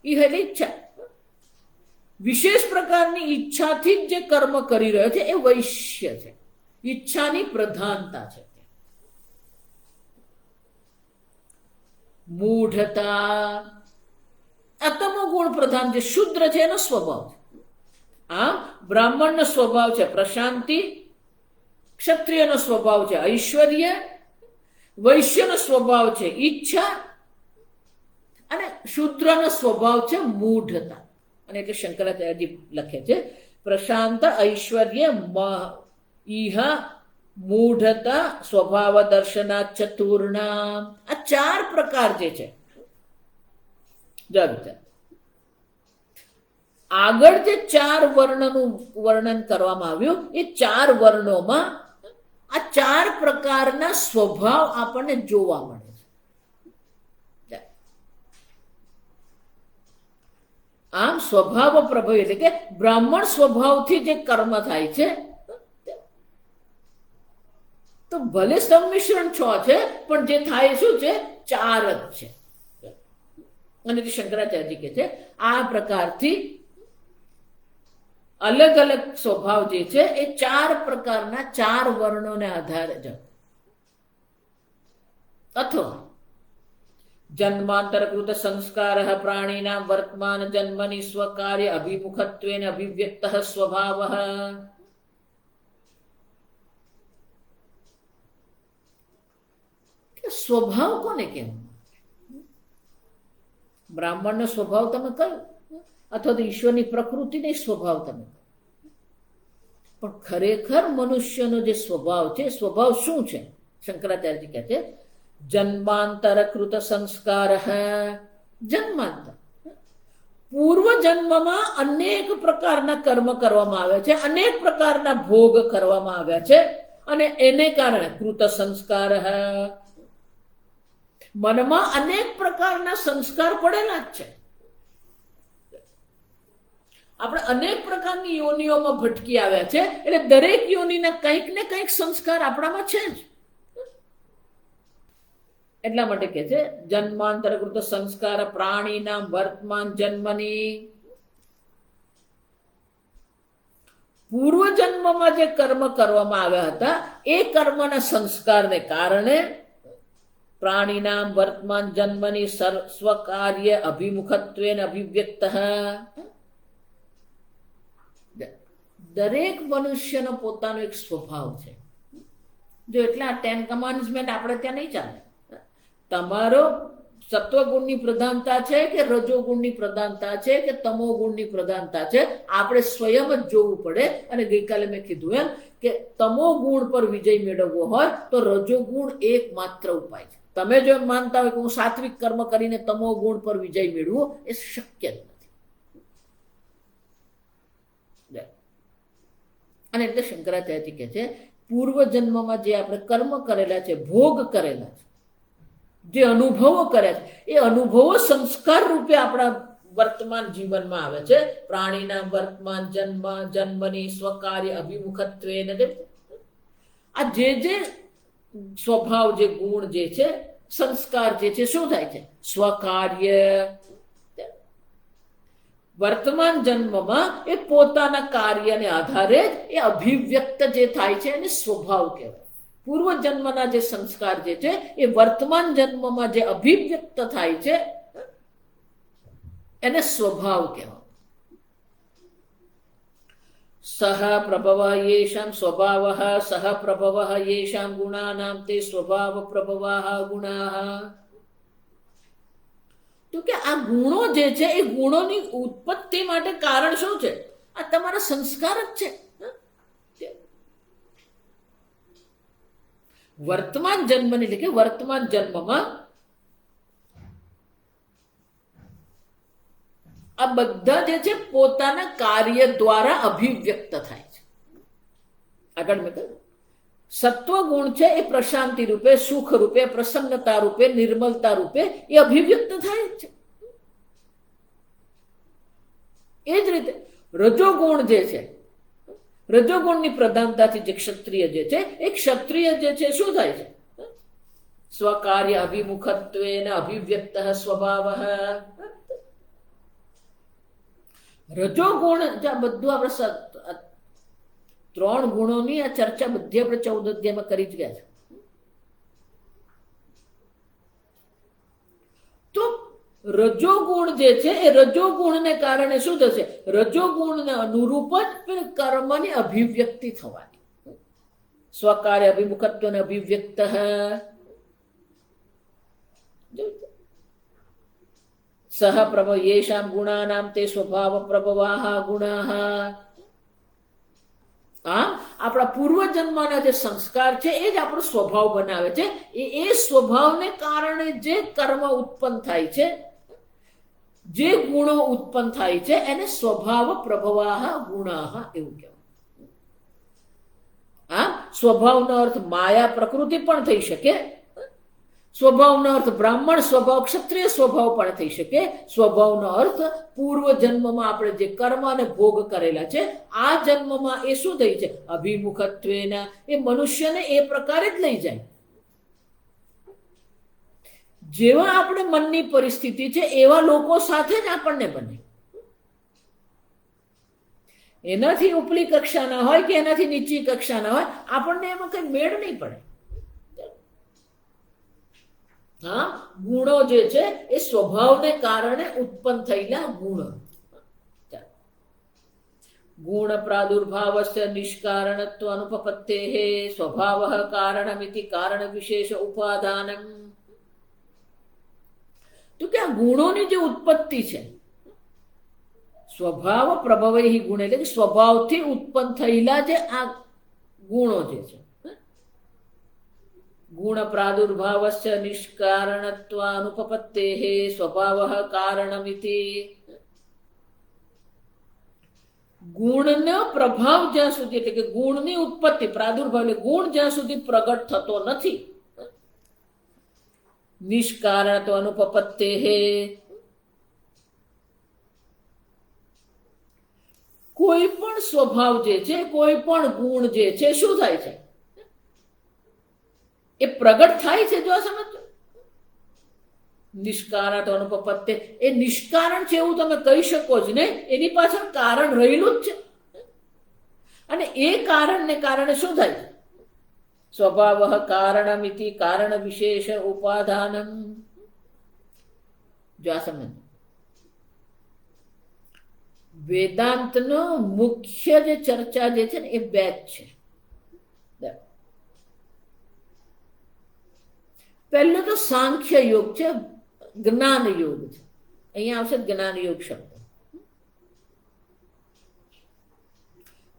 ઈહ એટલે ઈચ્છા. વિશેષ પ્રકારની ઈચ્છાથી જ જે કર્મ કરી રહ્યો છે એ વૈશ્ય છે. ઈચ્છાની પ્રધાનતા છે. મૂઢતા. આ તમો ગુણ પ્રધાન જે શુદ્ર છે એનો સ્વભાવ છે. આમ બ્રાહ્મણનો સ્વભાવ છે પ્રશાંતિ, ક્ષત્રિયનો સ્વભાવ છે ઐશ્વર્ય, વૈશ્યનો સ્વભાવ છે ઈચ્છા, અને શુદ્રનો સ્વભાવ છે મૂઢતા. અને એટલે શંકરાચાર્યજી લખે છે પ્રશાંત, ઐશ્વર્ય, ઈહ, મૂઢતા, સ્વભાવ દર્શના ચતુર્ણા. આ ચાર પ્રકાર જે છે, આગળ જે ચાર વર્ણનું વર્ણન કરવામાં આવ્યું, એ ચાર વર્ણોમાં આ ચાર પ્રકારના સ્વભાવ આપણને જોવા મળે છે. આમ સ્વભાવ પ્રભવ એટલે કે બ્રાહ્મણ સ્વભાવથી જે કર્મ થાય છે, તો ભલે સંમિશ્રણ 6 છે, પણ જે થાય શું છે? 4 જ છે. અને શંકરાચાર્યજી કહે છે આ પ્રકારથી અલગ અલગ સ્વભાવ જે છે એ 4 પ્રકારના 4 વર્ણોને આધારે જ. અથવા જન્માંતરકૃત સંસ્કાર પ્રાણીના વર્તમાન જન્મની સ્વકાર્ય અભિમુખત્વેન અભિવ્યક્ત સ્વભાવ. સ્વભાવ કોને કેમ? બ્રાહ્મણનો સ્વભાવ તમે કહ્યું, અથવા તો ઈશ્વરની પ્રકૃતિનો સ્વભાવ તમે કહ્યું. પણ ખરેખર મનુષ્યનો જે સ્વભાવ છે, સ્વભાવ શું છે? શંકરાચાર્યજી કહે છે જન્માંતર કૃત સંસ્કાર. જન્માંતર, પૂર્વ જન્મમાં અનેક પ્રકારના કર્મ કરવામાં આવ્યા છે, અનેક પ્રકારના ભોગ કરવામાં આવ્યા છે, અને એને કારણે કૃત સંસ્કાર, મનમાં અનેક પ્રકારના સંસ્કાર પડેલા જ છે. આપણે અનેક પ્રકારની યોનિઓમાં ભટકી આવ્યા છે, એટલે દરેક યોનિના કંઈક ને કંઈક સંસ્કાર આપણામાં છે જ. એટલા માટે કે છે જન્માંતરકૃત સંસ્કાર પ્રાણીના વર્તમાન જન્મની. પૂર્વ જન્મમાં જે કર્મ કરવામાં આવ્યા હતા એ કર્મના સંસ્કારને કારણે પ્રાણીના વર્તમાન જન્મની સ્વકાર્ય અભિમુખત્વેન અભિવ્યક્ત. દરેક મનુષ્યનો પોતાનો એક સ્વભાવ છે. જો એટલા 10 કમાન્ડમેન્ટ આપણે ત્યાં નહીં ચાલે. તમારો સત્વગુણની પ્રધાનતા છે કે રજોગુણની પ્રધાનતા છે કે તમોગુણની પ્રધાનતા છે, આપણે સ્વયં જ જોવું પડે. અને ગઈકાલે મેં કીધું એમ કે તમો ગુણ પર વિજય મેળવવો હોય તો રજોગુણ એકમાત્ર ઉપાય છે. તમે જો એમ માનતા હોય કે હું સાત્વિક કર્મ કરીને તમો ગુણ પર વિજય મેળવું, એ શક્ય જ નથી. અને એટલે શંકરાચાર્યજી કહે છે પૂર્વ જન્મમાં જે આપણે કર્મ કરેલા છે, ભોગ કરેલા છે, જે અનુભવો કર્યા છે, એ અનુભવો સંસ્કાર રૂપે આપણા વર્તમાન જીવનમાં આવે છે. પ્રાણીના વર્તમાન જન્મની સ્વકાર્ય અભિમુખત્વે. આ જે સ્વભાવ, જે ગુણ જે છે, સંસ્કાર જે છે, શું થાય છે? સ્વકાર્ય. વર્તમાન જન્મમાં એ પોતાના કાર્યને આધારે એ અભિવ્યક્ત જે થાય છે એને સ્વભાવ કહેવાય. પૂર્વ જન્મના જે સંસ્કાર જે છે એ વર્તમાન જન્મમાં જે અભિવ્યક્ત થાય છે એને સ્વભાવ કહેવાય. સહ પ્રભવ યેષામ સ્વભાવઃ સહ પ્રભવઃ યેષામ ગુણાનામ તે સ્વભાવ પ્રભવાઃ ગુણાઃ. તો કે આ ગુણો જે છે એ ગુણોની ઉત્પત્તિ માટે કારણ શું છે? આ તમારા સંસ્કાર જ છે. વર્તમાન જન્મની એટલે કે વર્તમાન જન્મમાં આ બધા જે છે પોતાના કાર્ય દ્વારા અભિવ્યક્ત થાય છે. આગળ મેં કહ્યું સત્વ ગુણ છે એ પ્રશાંતિ રૂપે, સુખ રૂપે, પ્રસન્નતા રૂપે, નિર્મલતા રૂપે એ અભિવ્યક્ત થાય જ છે. એ જ રીતે રજોગુણ જે છે, રજોગુણની પ્રધાનતાથી જે ક્ષત્રિય જે છે, એ ક્ષત્રિય જે છે શું થાય છે? સ્વકાર્ય અભિમુખત્વેન અભિવ્યક્ત સ્વભાવ. રજોગુણ બધું આપણે 3 ગુણોની આ ચર્ચા બધી આપણે 14 અધ્યાયમાં કરી જ ગયા છે. તો રજોગુણ જે છે એ રજોગુણને કારણે શું થશે? રજોગુણને અનુરૂપ જ કર્મની અભિવ્યક્તિ થવાની. સ્વકાર્ય અભિમુખત્વને અભિવ્યક્ત. સહ પ્રભવ યેષામ ગુણાનામ તે સ્વભાવ પ્રભવાહ ગુણાહ. આપણા પૂર્વ જન્મના જે સંસ્કાર છે એ જ આપણો સ્વભાવ બનાવે છે. એ સ્વભાવને કારણે જે કર્મ ઉત્પન્ન થાય છે, જે ગુણો ઉત્પન્ન થાય છે એને સ્વભાવ પ્રભવાહ ગુણાહ એવું કહેવાય. સ્વભાવનો અર્થ માયા પ્રકૃતિ પણ થઈ શકે, સ્વભાવનો અર્થ બ્રાહ્મણ સ્વભાવ, ક્ષત્રિય સ્વભાવ પણ થઈ શકે. સ્વભાવનો અર્થ પૂર્વ જન્મમાં આપણે જે કર્મ અને ભોગ કરેલા છે, આ જન્મમાં એ શું થઈ છે? અભિમુખત્વેના. એ મનુષ્યને એ પ્રકારે જ લઈ જાય. જેવા આપણે મનની પરિસ્થિતિ છે એવા લોકો સાથે જ આપણને બને. એનાથી ઉપલી કક્ષાના હોય કે એનાથી નીચી કક્ષાના હોય, આપણને એમાં કઈ મેળ નહીં પડે. ગુણો જે છે એ સ્વભાવને કારણે ઉત્પન્ન થયેલા ગુણ. ગુણ પ્રાદુર્ભાવસ્ય નિષ્કારણત્વ અનુપપત્તેઃ સ્વભાવઃ કારણમિતિ કારણ વિશેષ ઉપાદાનમ. તો કે આ ગુણોની જે ઉત્પત્તિ છે, સ્વભાવ પ્રભવૈ ગુણ એટલે કે સ્વભાવથી ઉત્પન્ન થયેલા જે આ ગુણો જે છે, ગુણ પ્રાદુર્ભાવસ્ય નિષ્કારણત્વાનુપપત્તેઃ સ્વભાવઃ કારણમિતિ. ગુણનો પ્રભાવ જ્યાં સુધી એટલે કે ગુણની ઉત્પત્તિ પ્રાદુર્ભાવ એટલે ગુણ જ્યાં સુધી પ્રગટ થતો નથી, નિષ્કારણત્વાનુપપત્તેઃ કોઈ પણ સ્વભાવ જે છે, કોઈ પણ ગુણ જે છે શું થાય છે? એ પ્રગટ થાય છે. જો આ સમજો, નિષ્કારણ અનુપપત્તિ એ નિષ્કારણ છે એવું તમે કહી શકો જ ને, એની પાછળ કારણ રહેલું જ છે. અને એ કારણને કારણે શું થાય? સ્વભાવ કારણમિતિ કારણ વિશેષ ઉપાદાનમ. જો આ સમજો, વેદાંતનો મુખ્ય જે ચર્ચા જે છે ને એ બે જ છે. પહેલો તો સાંખ્ય યોગ છે, જ્ઞાન યોગ છે. અહીંયા આવશે જ્ઞાન યોગ શબ્દ.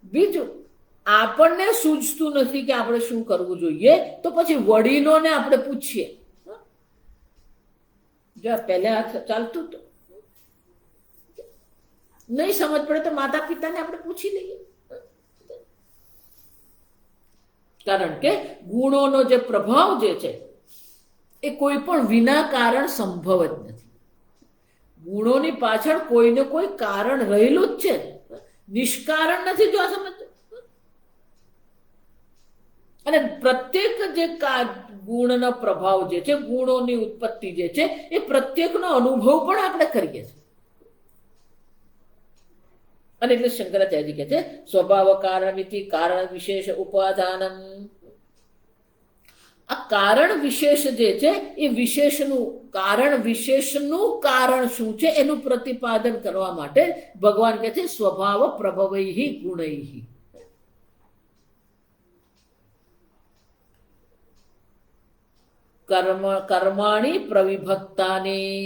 બીજું, આપણને સૂઝતું નથી કે આપણે શું કરવું જોઈએ, તો પછી વડીલોને આપણે પૂછીએ. જો પહેલા ચાલતું તો નહીં સમજ પડે તો માતા પિતાને આપણે પૂછી લઈએ. કારણ કે ગુણોનો જે પ્રભાવ જે છે એ કોઈ પણ વિના કારણ સંભવ જ નથી. ગુણોની પાછળ કોઈને કોઈ કારણ રહેલું જ છે, નિષ્કારણ નથી. જો આ સમજ. અને પ્રત્યેક જે ગુણનો પ્રભાવ જે છે, ગુણોની ઉત્પત્તિ જે છે, એ પ્રત્યેકનો અનુભવ પણ આપણે કરીએ છીએ. અને એટલે શંકરાચાર્ય કહે છે સ્વભાવ કારણમિતિ કારણ વિશેષ ઉપાદાનમ. આ કારણ વિશેષ જે છે એ વિશેષનું કારણ શું છે એનું પ્રતિપાદન કરવા માટે ભગવાન કહે છે સ્વભાવ પ્રભવૈ ગુણૈ. કર્માણિ પ્રવિભક્તાની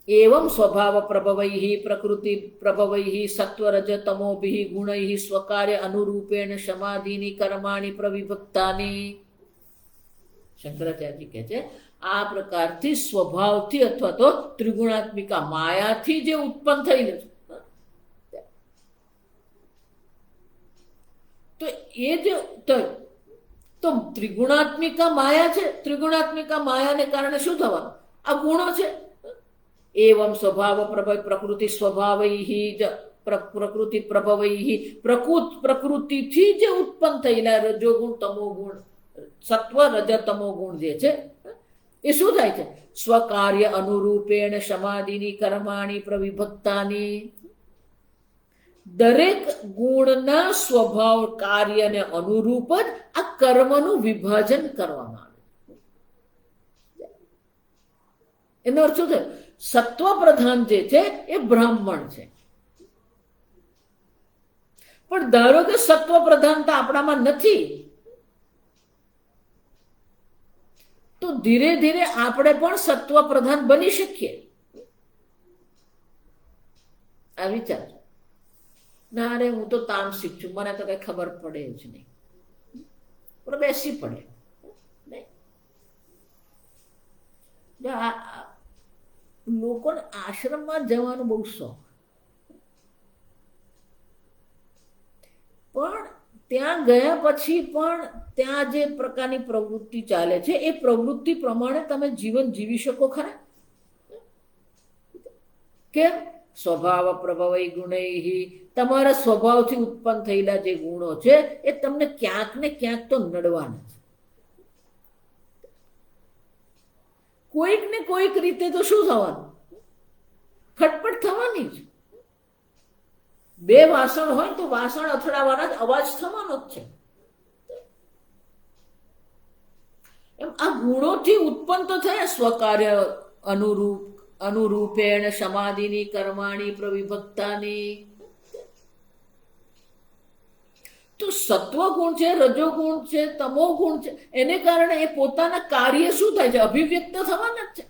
એવં સ્વભાવ પ્રભવૈ પ્રકૃતિ પ્રભવૈ સત્વરજ તમોભિ ગુણૈ સ્વકાર્ય અનુરૂપેણ સમાધિની કર્માણિ પ્રવિભક્તાની. શંકરાચાર્ય કહે છે આ પ્રકારથી સ્વભાવથી અથવા તો ત્રિગુણાત્મિકા માયાથી જે ઉત્પન્ન થયેલું છે, તો એ જે તો ત્રિગુણાત્મિકા માયા છે, ત્રિગુણાત્મિકા માયાને કારણે શું થવાનું? આ ગુણો છે. એવં સ્વભાવ પ્રભવ પ્રકૃતિ સ્વભાવૈ પ્રકૃતિ પ્રભવૈ પ્રકૃતિથી જે ઉત્પન્ન થયેલા રજોગુણ તમોગુણ સત્વ રજ તમો ગુણ જે છે એ શું થાય છે? સ્વકાર્ય અનુરૂપેણ સમાધિની કર્માણી પ્રવિભક્તાની. દરેક ગુણના સ્વભાવ કાર્યને અનુરૂપ જ આ કર્મનું વિભાજન કરવામાં આવે. એનો અર્થ શું થયો? સત્વ પ્રધાન જે છે એ બ્રાહ્મણ છે, પણ ધારો કે સત્વ પ્રધાનતા આપણામાં નથી, તો ધીરે ધીરે આપણે પણ સત્વ પ્રધાન બની શકીએ. આ વિચાર ના રે હું તો તામસિક છું, મને તો કઈ ખબર પડે જ નહીં, પણ બેસી પડે. લોકોને આશ્રમમાં જવાનો બહુ શોખ, પણ ત્યાં ગયા પછી પણ ત્યાં જે પ્રકારની પ્રવૃત્તિ ચાલે છે એ પ્રવૃત્તિ પ્રમાણે તમે જીવન જીવી શકો ખરા? કેમ? સ્વભાવ પ્રભવૈ ગુણૈ. તમારા સ્વભાવથી ઉત્પન્ન થયેલા જે ગુણો છે એ તમને ક્યાંક ને ક્યાંક તો નડવાના છે. કોઈક ને કોઈક રીતે તો શું થવાનું? ખટપટ થવાની જ. બે વાસણ હોય તો વાસણ અથડાવાના જ અવાજ થવાનો જ છે. એમ આ ગુણોથી ઉત્પન્ન તો થયા સ્વકાર્ય અનુરૂપેણ સમાધિની કર્માણી પ્રવિભક્તાની. તો સત્વ ગુણ છે, રજોગુણ છે, તમો ગુણ છે, એને કારણે એ પોતાના કાર્ય શું થાય છે? અભિવ્યક્ત થવાના જ છે.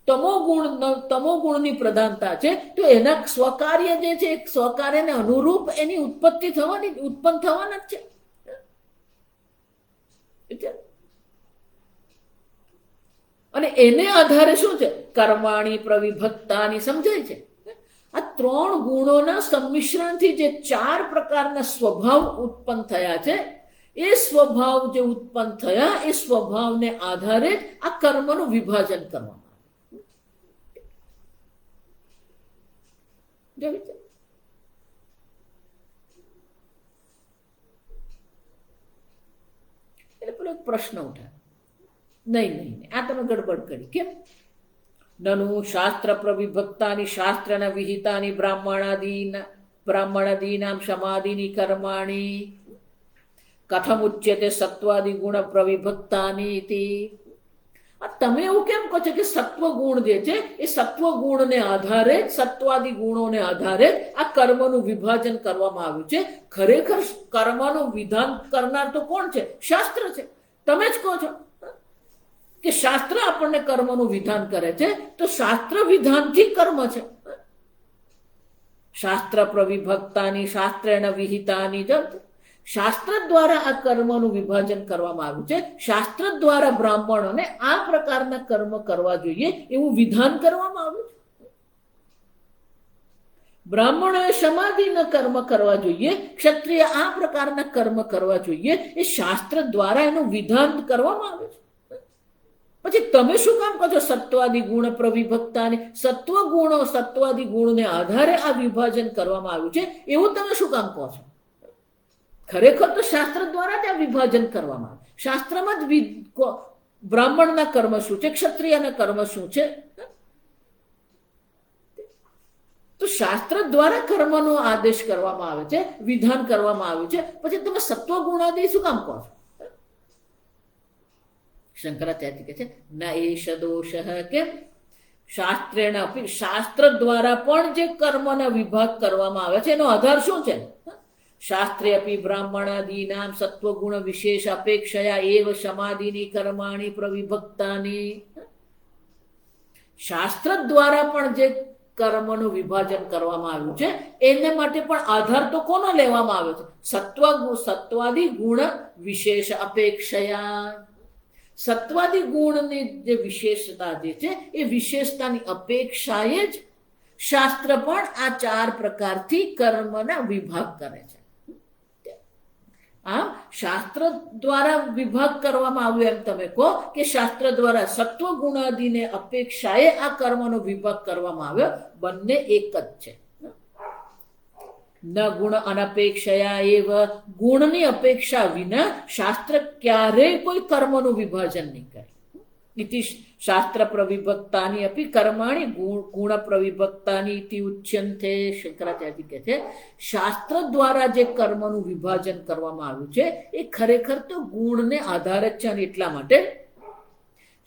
તમો ગુણની પ્રધાનતા છે, તો એના સ્વકાર્ય જે છે સ્વકાર્યને અનુરૂપ એની ઉત્પન્ન થવાના જ છે. અને એને આધારે શું છે? કર્માણી પ્રવિભક્તાની સમજાય છે. આ 3 ગુણોના સંમિશ્રણથી જે 4 પ્રકારના સ્વભાવ ઉત્પન્ન થયા છે, એ સ્વભાવ જે ઉત્પન્ન થયા એ સ્વભાવને આધારે આ કર્મનું વિભાજન કરવામાં આવે. એટલે પેલો એક પ્રશ્ન ઉઠાય, નહીં, આ તમે ગડબડ કરી. કેમ? નનુ શાસ્ત્ર પ્રવિભક્તાની શાસ્ત્રના વિહિતાની બ્રાહ્મણાદીનામ સમાધિની કર્માણી કથમ ઉચ્યતે સત્વાદી ગુણ પ્રવિભક્તાની. તમે એવું કેમ કહો છો કે સત્વ ગુણ જે છે એ સત્વ ગુણને આધારે, સત્વાદી ગુણોને આધારે આ કર્મનું વિભાજન કરવામાં આવ્યું છે? ખરેખર કર્મનું વિધાન કરનાર તો કોણ છે? શાસ્ત્ર છે. તમે જ કહો છો કે શાસ્ત્ર આપણને કર્મનું વિધાન કરે છે, તો શાસ્ત્ર વિધાનથી કર્મ છે. શાસ્ત્ર પ્રવિભક્તાની શાસ્ત્રેણ વિહિતાની, શાસ્ત્ર દ્વારા આ કર્મનું વિભાજન કરવામાં આવ્યું છે. શાસ્ત્ર દ્વારા બ્રાહ્મણોને આ પ્રકારના કર્મ કરવા જોઈએ એવું વિધાન કરવામાં આવ્યું છે. બ્રાહ્મણોએ સમાધિના કર્મ કરવા જોઈએ, ક્ષત્રિય આ પ્રકારના કર્મ કરવા જોઈએ, એ શાસ્ત્ર દ્વારા એનું વિધાન કરવામાં આવે છે. પછી તમે શું કામ કહો છો સત્વાદી ગુણ પ્રવિભક્તાની? સત્વાદી ગુણને આધારે આ વિભાજન કરવામાં આવ્યું છે એવું તમે શું કામ કહો છો? ખરેખર તો શાસ્ત્ર દ્વારા જ આ વિભાજન કરવામાં આવે. શાસ્ત્રમાં જ બ્રાહ્મણના કર્મ શું છે, ક્ષત્રિયના કર્મ શું છે, તો શાસ્ત્ર દ્વારા કર્મનો આદેશ કરવામાં આવે છે, વિધાન કરવામાં આવ્યું છે. પછી તમે સત્વ ગુણાદિ શું કામ કહો છો? શંકરાચાર્ય કહે છે ના એષ દોષ. કેમ? શાસ્ત્રેણ અપી, શાસ્ત્ર દ્વારા પણ જે કર્મનો વિભાગ કરવામાં આવે છે એનો આધાર શું છે? શાસ્ત્રે અપી બ્રાહ્મણાદીનામ સત્વગુણ વિશેષ અપેક્ષયા એવ સમાધિની કર્માણી પ્રવિભક્તાની. શાસ્ત્ર દ્વારા પણ જે કર્મનું વિભાજન કરવામાં આવ્યું છે એને માટે પણ આધાર તો કોનો લેવામાં આવ્યો છે? સત્વાદી ગુણ વિશેષ અપેક્ષયા. સત્વાદી ગુણની જે વિશેષતા જે છે એ વિશેષતાની અપેક્ષાએ જ શાસ્ત્ર પણ આ 4 પ્રકારથી કર્મના વિભાગ કરે છે. આમ શાસ્ત્ર દ્વારા વિભાગ કરવામાં આવ્યો એમ તમે કહો કે શાસ્ત્ર દ્વારા સત્વ ગુણાદિને અપેક્ષાએ આ કર્મનો વિભાગ કરવામાં આવ્યો, બંને એક જ છે. ન ગુણ અનપેક્ષયા એવ, ગુણની અપેક્ષા વિના શાસ્ત્ર ક્યારેય કોઈ કર્મનું વિભાજન નહીં કરે. ઇતિ શાસ્ત્ર પ્રવિભક્તાની અપી કર્માણી ગુણ પ્રવિભક્તાની ઇતિ ઉચ્યન્તે. શંકરાચાર્ય કહે છે શાસ્ત્ર દ્વારા જે કર્મનું વિભાજન કરવામાં આવ્યું છે એ ખરેખર તો ગુણને આધારે જ છે, અને એટલા માટે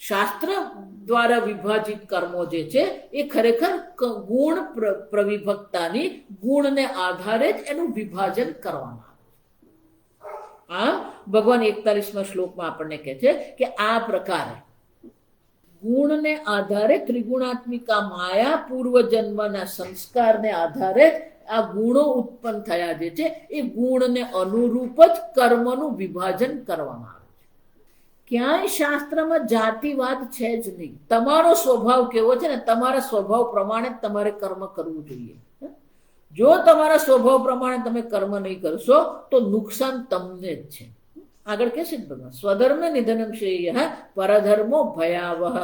શાસ્ત્ર દ્વારા વિભાજિત કર્મો જે છે એ ખરેખર ગુણ પ્રવિભક્તાની, ગુણને આધારે જ એનું વિભાજન કરવામાં આવે. આમ ભગવાન 41મા શ્લોકમાં આપણને કહે છે કે આ પ્રકારે ગુણને આધારે ત્રિગુણાત્મિકા માયા પૂર્વજન્મના સંસ્કારને આધારે આ ગુણો ઉત્પન્ન થયા જે છે એ ગુણને અનુરૂપ જ કર્મનું વિભાજન કરવામાં આવે છે. ક્યાંય શાસ્ત્રમાં જાતિવાદ છે જ નહીં. તમારો સ્વભાવ કેવો છે ને તમારા સ્વભાવ પ્રમાણે તમારે કર્મ કરવું જોઈએ. જો તમારા સ્વભાવ પ્રમાણે તમે કર્મ નહીં કરશો તો નુકસાન તમને જ છે. આગળ કે છે ભગવાન સ્વધર્મ નિધનમ શ્રેય પરધર્મો ભયાવહ.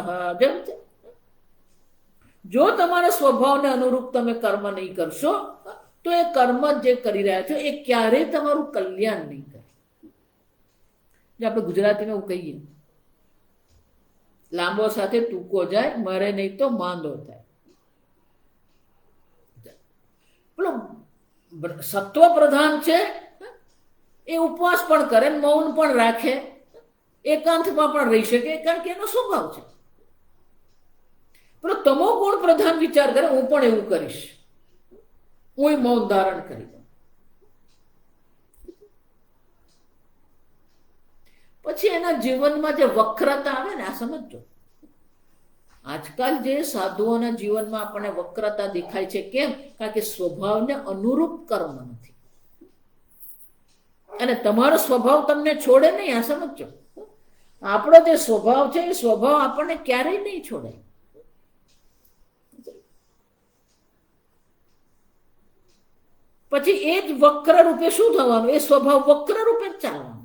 જો તમારા સ્વભાવને અનુરૂપ તમે કર્મ નહીં કરશો તો એ કર્મ જે કરી રહ્યા છો એ ક્યારેય તમારું કલ્યાણ નહીં કરે. જે આપણે ગુજરાતીમાં એવું કહીએ, લાંબો સાથે ટૂંકો જાય, મરે નહીં તો માંદો થાય. પેલો સત્વ પ્રધાન છે એ ઉપવાસ પણ કરે, મૌન પણ રાખે, એકાંતમાં પણ રહી શકે, કારણ કે એનો સ્વભાવ છે. પેલો તમો ગુણ પ્રધાન વિચાર કરે હું પણ એવું કરીશ, હું મૌન ધારણ કરી દઉં. પછી એના જીવનમાં જે વક્રતા આવે ને આ સમજો. આજકાલ જે સાધુઓના જીવનમાં આપણને વક્રતા દેખાય છે, કેમ? કારણ કે સ્વભાવને અનુરૂપ કર્મ નથી. અને તમારો સ્વભાવ તમને છોડે નહીં, આ સમજો. આપણો જે સ્વભાવ છે એ સ્વભાવ આપણને ક્યારેય નહીં છોડે. પછી એ જ વક્ર રૂપે શું થવાનું? એ સ્વભાવ વક્ર રૂપે જ ચાલવાનું.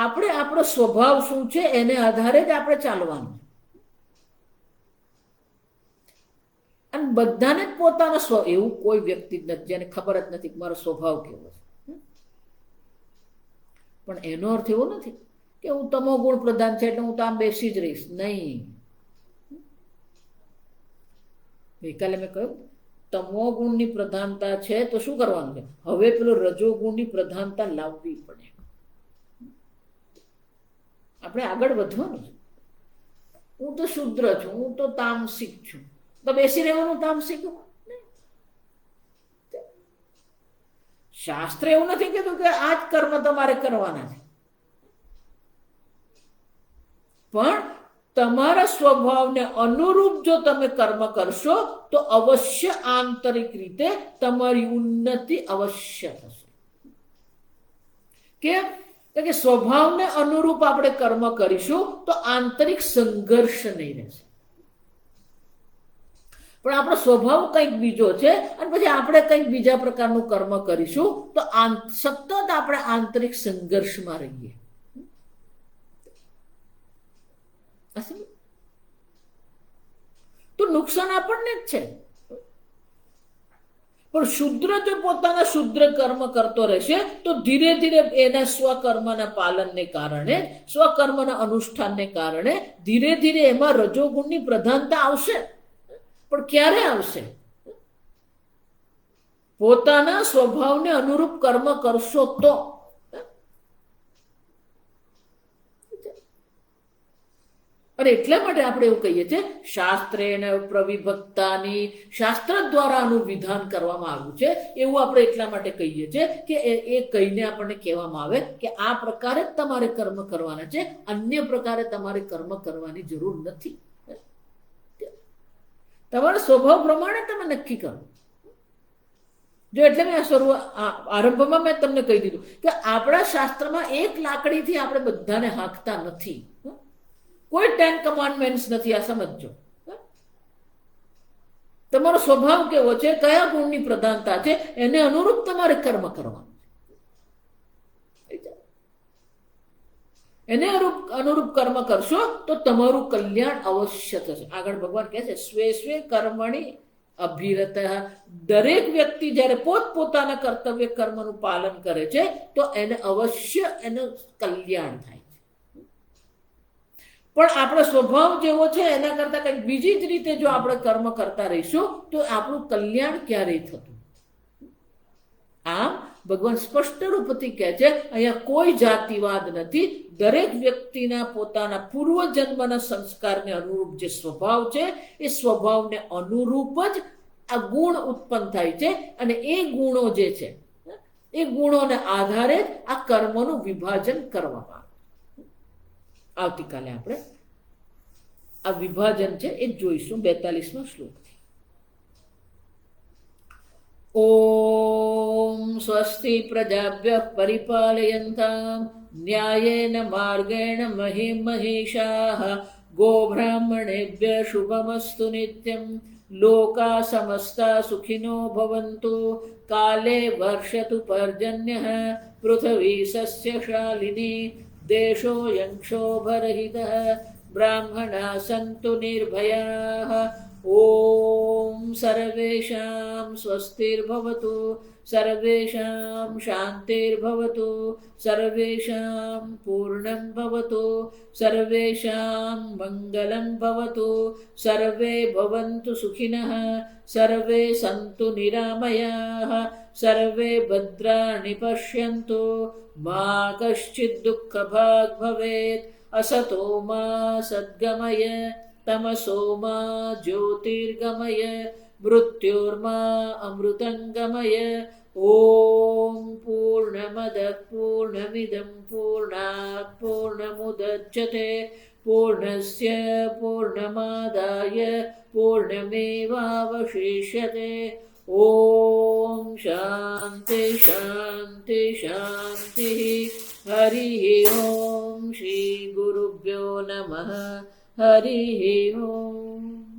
આપણે આપણો સ્વભાવ શું છે એને આધારે જ આપણે ચાલવાનું. અને બધાને જ પોતાનો એવું કોઈ વ્યક્તિ જ નથી જેને ખબર જ નથી કે મારો સ્વભાવ કેવો છે. પણ એનો અર્થ એવો નથી કે હું તમો ગુણ પ્રધાન છે એટલે હું તો આમ બેસી જ રહીશ. નહીં. ગઈકાલે મેં કહ્યું તમો ગુણની પ્રધાનતા છે તો શું કરવાનું છે? હવે પેલો રજો ગુણની પ્રધાનતા લાવવી પડે. આપણે આગળ વધવાનું છે. હું તો શુદ્ર છું, હું તો તામસિક છું, તો બેસી રહેવાનું તામસિક? શાસ્ત્ર એવું નથી કીધું કે આ જ કર્મ તમારે કરવાના છે, પણ તમારા સ્વભાવને અનુરૂપ જો તમે કર્મ કરશો તો અવશ્ય આંતરિક રીતે તમારી ઉન્નતિ અવશ્ય થશે. કેમ? કે સ્વભાવને અનુરૂપ આપણે કર્મ કરીશું તો આંતરિક સંઘર્ષ નહીં રહેશે. પણ આપણો સ્વભાવ કંઈક બીજો છે અને પછી આપણે કંઈક બીજા પ્રકારનું કર્મ કરીશું તો સતત આપણે આંતરિક સંઘર્ષમાં રહીએ. તો નુકસાન આપણને જ છે. પણ શુદ્ર જો પોતાના શુદ્ર કર્મ કરતો રહેશે તો ધીરે ધીરે એના સ્વકર્મના પાલનને કારણે, સ્વકર્મના અનુષ્ઠાનને કારણે ધીરે ધીરે એમાં રજોગુણની પ્રધાનતા આવશે. પણ ક્યારે આવશે? પોતાના સ્વભાવને અનુરૂપ કર્મ કરશો તો. અને એટલા માટે આપણે એવું કહીએ છીએ શાસ્ત્રેણ પ્રવિભક્તાની, શાસ્ત્ર દ્વારા આનું વિધાન કરવામાં આવ્યું છે એવું આપણે એટલા માટે કહીએ છીએ કે એ કહીને આપણને કહેવામાં આવે કે આ પ્રકારે જ તમારે કર્મ કરવાના છે, અન્ય પ્રકારે તમારે કર્મ કરવાની જરૂર નથી. તમારા સ્વભાવ પ્રમાણે તમે નક્કી કરો. જો એટલે મેં આરંભમાં મેં તમને કહી દીધું કે આપણા શાસ્ત્રમાં એક લાકડીથી આપણે બધાને હાંકતા નથી. કોઈ 10 કમાન્ડમેન્ટ્સ નથી. આ સમજો. તમારો સ્વભાવ કેવો છે, કયા ગુણની પ્રધાનતા છે, એને અનુરૂપ તમારે કર્મ કરવાનું. એને અનુરૂપ કર્મ કરશો તો તમારું કલ્યાણ અવશ્ય થશે. આગળ ભગવાન કહે છે સ્વે સ્વે કર્મણી અભિરત. દરેક વ્યક્તિ જ્યારે પોતપોતાના કર્તવ્ય કર્મનું પાલન કરે છે તો એને અવશ્ય એનું કલ્યાણ થાય છે. પણ આપણો સ્વભાવ જેવો છે એના કરતા કંઈક બીજી જ રીતે જો આપણે કર્મ કરતા રહીશું તો આપણું કલ્યાણ ક્યારેય થતું. આમ ભગવાન સ્પષ્ટ રૂપથી કહે છે અહીંયા કોઈ જાતિવાદ નથી. દરેક વ્યક્તિના પોતાના પૂર્વજન્મના સંસ્કારને અનુરૂપ જે સ્વભાવ છે એ સ્વભાવને અનુરૂપ જ આ ગુણ ઉત્પન્ન થાય છે. અને એ ગુણો જે છે એ ગુણોને આધારે જ આ કર્મોનું વિભાજન કરવામાં આવે. આવતીકાલે આપણે આ વિભાજન છે એ જોઈશું 42મા શ્લોકથી. ઓમ સ્વસ્તિ પ્રજાભ્યઃ પરિપાલયન્તામ ન્યાયેન માર્ગેણ મહિમ મહિષાઃ ગોબ્રાહ્મણેભ્યઃ શુભમસ્તુ નિત્યં લોકા સમસ્તા સુખિનો ભવન્તુ કાલે વર્ષતુ પર્જન્યઃ પૃથ્વી સસ્યશાલિની દેશોऽયં ક્ષોભરહિતઃ બ્રાહ્મણા સन्तુ નિર્ભયાઃ. ઓમ સર્વેષાં સ્વસ્તિર્ભવતુ, સર્વેષાં શાંતિર્ભવતુ, સર્વેષાં પૂર્ણં ભવતુ, સર્વેષાં મંગલં ભવતુ, સર્વે ભવन्तુ સુખિનઃ, સર્વે સन्तુ નિરામયાઃ, સર્વે ભદ્રાણિ પશ્યन्तુ, મા કશ્ચિદ દુઃખભાગ ભવેત. અસતો મા સદ્ગમય, તમસો મા જ્યોતિર્ગમય, મૃત્યોર્મા અમૃતંગમય. ઓમ પૂર્ણમદ पूर्णमदः पूर्णमिदं पूर्णात् पूर्णमुदच्यते पूर्णस्य पूर्णमादाय पूर्णमेवावशिष्यते। ॐ शान्ति शान्ति शान्तिः। हरिः ॐ श्रीगुरुभ्यो नमः। हरिः ॐ।